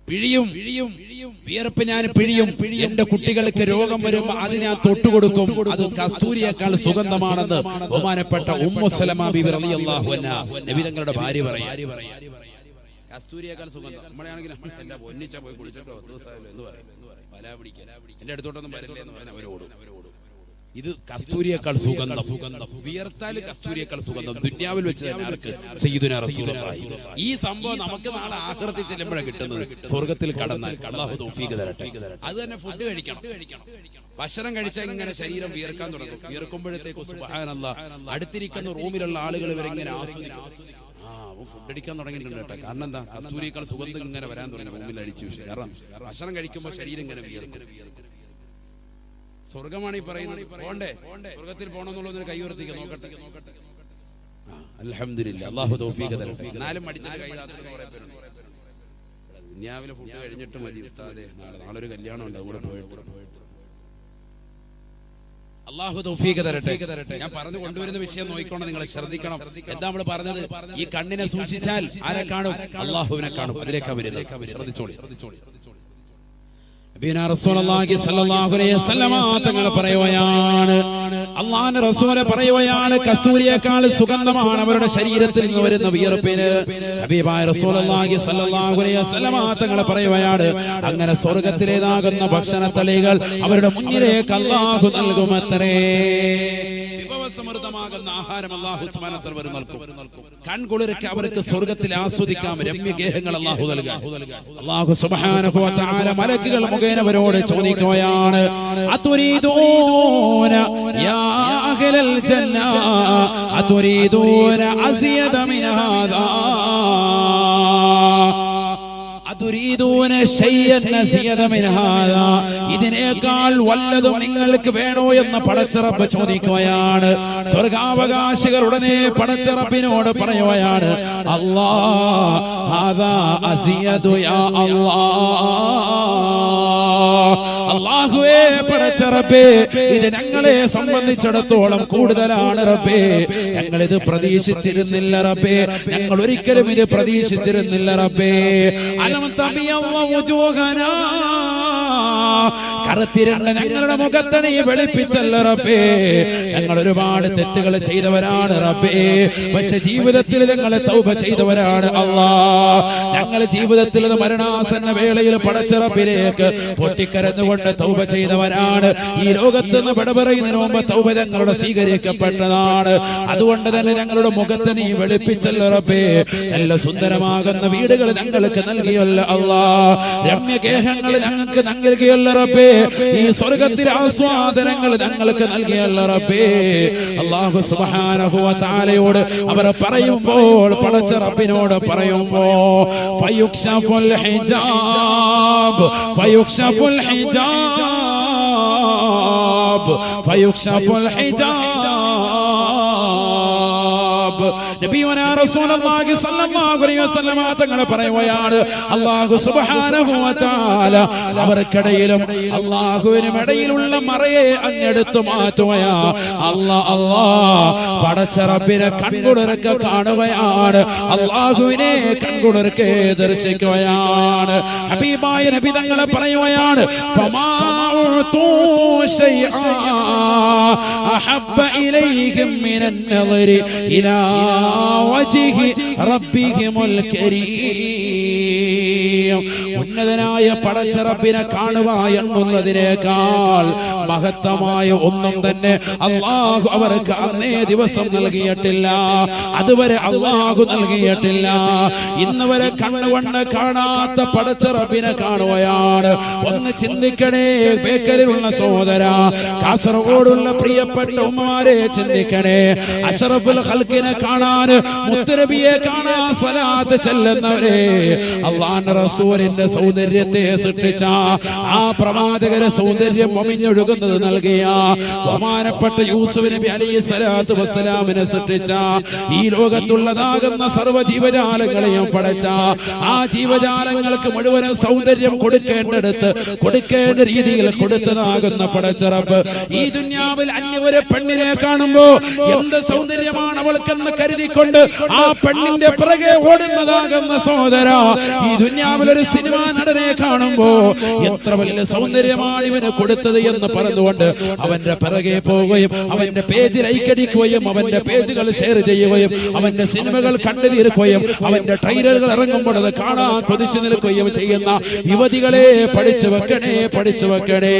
പിഴിയും വിയർപ്പ് ഞാൻ പിഴിയും. എന്റെ കുട്ടികൾക്ക് രോഗം വരുമ്പോ അത് ഞാൻ തൊട്ടുകൊടുക്കും. അത് കസ്തൂരിയേക്കാൾ സുഗന്ധമാണെന്ന് ബഹുമാനപ്പെട്ട ഉമ്മു സലമ ബിബി റളിയല്ലാഹു അൻഹാ നബി തങ്ങളുടെ ഭാര്യ പറയാ. കസ്തൂരിയേക്കാൾ സുഗന്ധം. നമ്മളെയാണെങ്കിൽ എല്ലാം ഒന്നിച്ചാ പോയി കുളിച്ചിട്ടോ എന്ന് പറയും. എന്റെ അടുത്തോട്ടൊന്നും വരില്ല എന്ന് പറഞ്ഞാൽ അവരോടും. ഇത് കസ്തൂരിയേക്കാൾ സുഗന്ധം. വിയർത്താൽ കസ്തൂരിയേക്കാൾ സുഗന്ധം ദുനിയാവിൽ വെച്ച് സയ്യിദുനാ റസൂലുള്ളാഹി. ഈ സംഭവം നമുക്ക് നാളെ ആഖിറത്തിൽ ചെല്ലുമ്പോഴാണ് കിട്ടുന്നത്. സ്വർഗ്ഗത്തിൽ കടന്നാൽ. അല്ലാഹു തൗഫീഖ് തരട്ടെ. അത് തന്നെ ഫുഡ് കഴിക്കണം. ഭക്ഷണം കഴിച്ചാൽ ഇങ്ങനെ ശരീരം വിയർക്കാൻ തുടങ്ങും. വിയർക്കുമ്പോഴത്തേക്ക് സുബ്ഹാനല്ലാഹ് അടുത്തിരിക്കുന്ന റൂമിലുള്ള ആളുകൾ വരെ ഇങ്ങനെ ഫുഡ് അടിക്കാൻ തുടങ്ങിയിട്ടുണ്ട് കേട്ടോ. കാരണം എന്താ? കസ്തൂരിയേക്കാൾ സുഗന്ധം ഇങ്ങനെ വരാൻ തുടങ്ങി റൂമിൽ അടിച്ചു. കാരണം ഭക്ഷണം കഴിക്കുമ്പോൾ ശരീരം ഇങ്ങനെ വിയർക്കും. സ്വർഗമാണ് ഈ പറയുന്നത്. പോണ്ടേ? സ്വർഗത്തിൽ പോകണമെന്നുള്ളതിന് കൈ ഉയർത്തിക്ക നോക്കട്ടെ. അൽഹംദുലില്ലാഹ്. അല്ലാഹു തൗഫീഖ് തരട്ടെ. എന്നാലും മടിച്ചിട്ട് കൈ താത്തുന്ന കുറെ പേരുണ്ട്. ദുനിയാവിലെ ഫുഡ് കഴിഞ്ഞിട്ട് മതി ഉസ്താദേ, നാളെ ഒരു കല്യാണം ഉണ്ട്, അവിടെ പോയിട്ട് അള്ളാഹു തൗഫീഖ് തരട്ടെ. ഞാൻ പറഞ്ഞു കൊണ്ടുവരുന്ന വിഷയം നോക്കിക്കൊണ്ട് നിങ്ങൾ ശ്രദ്ധിക്കണം. എന്താ നമ്മൾ പറഞ്ഞത്? ഈ കണ്ണിനെ സൂക്ഷിച്ചാൽ ആരെ കാണും? അള്ളാഹുവിനെ കാണും. അതിലേക്ക് ശ്രദ്ധിച്ചോളി. തങ്ങൾ പറയുകയാണ്, അള്ളാഹുവിന്റെ റസൂൽ പറയുകയാണ്, കസ്തൂരിയേക്കാൾ സുഗന്ധമാണ് അവരുടെ ശരീരത്തിൽ നിന്ന് വരുന്ന വിയർപ്പിന്. ഹബീബായ റസൂലുള്ളാഹി സ്വല്ലല്ലാഹു അലൈഹി വസല്ലം തങ്ങൾ പറയുകയാണ്, അങ്ങനെ സ്വർഗ്ഗത്തിലേതാകുന്ന ഭക്ഷണത്തളികൾ അവരുടെ മുന്നിലേക്ക് അള്ളാഹു നൽകുമത്രേ. സമൃദ്ധമാകുന്ന ആഹാരം അല്ലാഹു സുബ്ഹാനഹു വ തആല നൽകും. കൺകുളിർക്ക് അവർക്ക് സ്വർഗ്ഗത്തിൽ ആസ്വദിക്കാം. രമ്യഗേഹങ്ങൾ അല്ലാഹു നൽകാം. അല്ലാഹു സുബ്ഹാനഹു വ തആല മലക്കുകൾ മുഖേന അവരോട് ചോദിക്കുകയാണ്, അതുരീദൂന യാ അഹ്ലൽ ജന്ന അതുരീദൂന അസിയദ മിൻ ഹാദാ ഇതിനേക്കാൾ വല്ലതും നിങ്ങൾക്ക് വേണോ എന്ന് പടച്ചറബ് ചോദിക്കുകയാണ്. സ്വർഗാവകാശികൾ ഉടനെ പടച്ചറബിനോട് പറയുകയാണ്, അല്ലാഹുവേ പടച്ചറബേ, ഇത് ഞങ്ങളെ സംബന്ധിച്ചിടത്തോളം കൂടുതലാണ് റബ്ബേ. ഞങ്ങൾ ഇത് പ്രതീക്ഷിച്ചിരുന്നില്ല റബ്ബേ. ഞങ്ങൾ ഒരിക്കലും ഇത് പ്രതീക്ഷിച്ചിരുന്നില്ല റബ്ബേ. കറുത്തിരണ്ട ഞങ്ങളുടെ മുഖത്ത് നീ വെളുപ്പിച്ചല്ല റബ്ബേ. ഞങ്ങൾ ഒരുപാട് തെറ്റുകൾ ചെയ്തവരാണ് റബ്ബേ. പക്ഷെ ജീവിതത്തിൽ ഞങ്ങളെ തൗബ ചെയ്തവരാണ് അല്ലാ. ഞങ്ങൾ ജീവിതത്തിൽ മരണാസന്ന വേളയിൽ പടച്ച റബ്ബിലേക്ക് പൊട്ടിക്കരഞ്ഞുകൊണ്ട് തൗബ ചെയ്തവരാണ്. ഈ ലോകത്ത് നിന്ന് വിട പറയുന്നതിന് മുമ്പ് തൗബ ഞങ്ങളുടെ സ്വീകരിക്കപ്പെട്ടതാണ്. അതുകൊണ്ട് തന്നെ ഞങ്ങളുടെ മുഖത്ത് നീ വെളുപ്പിച്ചല്ല റബ്ബേ. നല്ല സുന്ദരമാകുന്ന വീടുകൾ ഞങ്ങൾക്ക് നൽകിയല്ല അല്ലാ. രമ്യഗേഹങ്ങൾ ഞങ്ങൾക്ക് നൽകിയല്ല റബ്ബേ. ഈ സ്വർഗ്ഗത്തിലെ ആസ്വാദനങ്ങൾ ഞങ്ങൾക്ക് നൽകിയല്ല റബ്ബേ. അല്ലാഹു സുബ്ഹാനഹു വ തആലയോട് അവർ പറയുമ്പോൾ, പടച്ച റബ്ബിനോട് പറയുമ്പോൾ, ഫയുക്ശഫുൽ ഹിജാബ് ഫയുക്ശഫുൽ ഹിജാബ് ഫയുക്ശഫുൽ ഹിജാബ്. നബിയുനാ റസൂലുള്ളാഹി സ്വല്ലല്ലാഹു അലൈഹി വസല്ലം തങ്ങൾ പറയുകയാണ്, അല്ലാഹു സുബ്ഹാനഹു വ തആല അവർക്കിടയിലും അല്ലാഹുവിനും ഇടയിലുള്ള മറയെ അങ്ങെടുത്തു മാറ്റുകയാ. പടച്ച റബ്ബിനെ കൺകുളിർക്കെ കാണുകയാണ്. അല്ലാഹുവിനെ കൺകുളിർക്കെ ദർശിക്കുകയാണ്. ഹബീബായ നബി തങ്ങൾ പറയുകയാണ്, ഫമാ ഉതു ശൈഅ അഹബ്ബ ഇലൈഹിം മിനൻ നദരി ഇലാ വജ്ഹി റബ്ബിഹിമുൽ കരീം. ഉന്നതനായ പടച്ച റബ്ബിനെ കാണുക എന്നുള്ളതിനേക്കാൾ മഹത്തമായ ഒന്നും തന്നെ അല്ലാഹു അവർക്ക് അന്നേ ദിവസം നൽകിയിട്ടില്ല. അതുവരെ അല്ലാഹു നൽകിയിട്ടില്ല. ഇന്ന് വരെ കണ്ണുകൊണ്ട് കാണാത്ത പടച്ച റബ്ബിനെ കാണുകയാണ്. ഒന്ന് ചിന്തിക്കണേ ബേക്കലിലുള്ള സഹോദര, കാസർഗോഡുള്ള പ്രിയപ്പെട്ട ഉമ്മമാരെ ചിന്തിക്കണേ. അഷ്റഫുൽ ഖൽഖിനെ കാണാൻ, മുത്തനബിയെ കാണാൻ സ്വലാത്ത് ചെല്ലുന്നവരെ, അല്ലാഹുവിന്റെ റസൂലിന്റെ സൗന്ദര്യത്തെ സൃഷ്ടിച്ച ആ പ്രവാചകരെ സൗന്ദര്യം ഒമിഞ്ഞൊഴുകുന്നത് നൽകിയ ബഹുമാനപ്പെട്ട യൂസുഫ് നബി അലൈഹി സ്വലാത്തു വസ്സലാമിനെ സൃഷ്ടിച്ച ഈ ലോകത്തുള്ളതാകുന്ന സർവ്വ ജീവജാലങ്ങളെയും പടച്ച ആ ജീവജാലങ്ങൾക്ക് മുഴുവനും സൗന്ദര്യം കൊടുക്കേണ്ടടുത്ത് കൊടുക്കേണ്ട രീതിയിൽ കൊടുത്തതാകുന്ന പടച്ച റബ്ബ് ഈ ദുനിയാവിൽ അന്യൊരു പെണ്ണിനെ കാണുമ്പോ എന്ത് സൗന്ദര്യമാണ് അവൾക്കെന്ന് കരുതിക്കൊണ്ട് ആ പെണ്ണിന്റെ പിറകെ ഓടുന്നതാകുന്ന സഹോദര, ഈ ദുനിയാവിൽ ഒരു സിനിമാ നടനെ കാണുമ്പോ എത്ര വലിയ സൗന്ദര്യമാണ് ഇവന് കൊടുത്തത് എന്ന് പറഞ്ഞുകൊണ്ട് അവന്റെ പിറകെ പോവുകയും അവന്റെ പേജ് ലൈക്ക് അടിക്കുകയും അവന്റെ പേജുകൾ ഷെയർ ചെയ്യുകയും അവന്റെ സിനിമകൾ കണ്ടു തീർക്കുകയും അവന്റെ ട്രെയിലറുകൾ ഇറങ്ങുമ്പോൾ അത് കാണാൻ കൊതിച്ചു നിൽക്കുകയും ചെയ്യുന്ന യുവതികളെ പഠിച്ചു വെക്കണേ, പഠിച്ചു വെക്കണേ.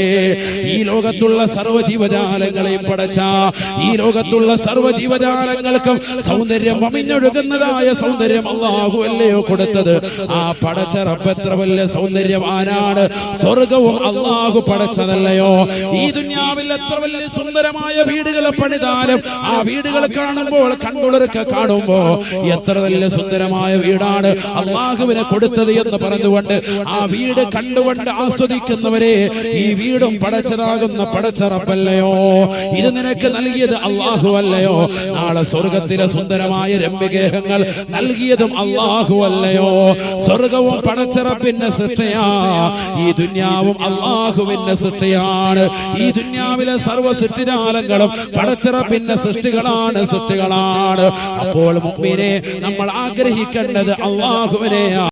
ഈ ലോകത്തുള്ള സർവ്വ ജീവജാലങ്ങളെയും പടച്ച ഈ ലോകത്തുള്ള സർവ്വ ജീവജാലങ്ങൾക്കും സൗന്ദര്യം അമിഞ്ഞൊഴുകുന്നതായ സൗന്ദര്യം അല്ലാഹു അല്ലയോ കൊടുത്തത്. ആ പടച്ച റബ്ബ് എത്ര വലിയ സൗന്ദര്യവാനാണ്. സ്വർഗവും അല്ലാഹു പടച്ചതല്ലയോ. ഈ ദുനിയാവിൽ എത്ര വലിയ സുന്ദരമായ വീടുകൾ പണിതാലും ആ വീടുകൾ കാണുമ്പോൾ കൺകുളിർക്കെ കാണുമ്പോ എത്ര വലിയ സുന്ദരമായ വീടാണ് അല്ലാഹുവിനെ കൊടുത്തത് എന്ന് പറഞ്ഞുകൊണ്ട് ആ വീട് കണ്ടുകൊണ്ട് ആസ്വദിക്കുന്നവരെ, ഈ വീടും പടച്ചതാകുന്ന പടച്ച റബ്ബല്ലയോ. ഇത് നിനക്ക് നൽകിയത് അല്ലാഹു അല്ലയോ. നാളെ സ്വർഗത്തിലെ സുന്ദരമായ രമ്യഗേഹങ്ങൾ നൽകിയതും അല്ലാഹു അല്ലയോ. സ്വർഗവും പടച്ചറപ്പിന്റെ സൃഷ്ടിയാ, ഈ ദുനിയാവും അള്ളാഹുവിന്റെ സൃഷ്ടിയാണ്. ഈ ദുനിയാവിലെ സർവ്വ സൃഷ്ടിജാലങ്ങളും പടച്ചറപ്പിന്റെ സൃഷ്ടികളാണ്. അപ്പോൾ മുഅ്മിനെ നമ്മൾ ആഗ്രഹിക്കേണ്ടത് അള്ളാഹുവിനെയാണ്.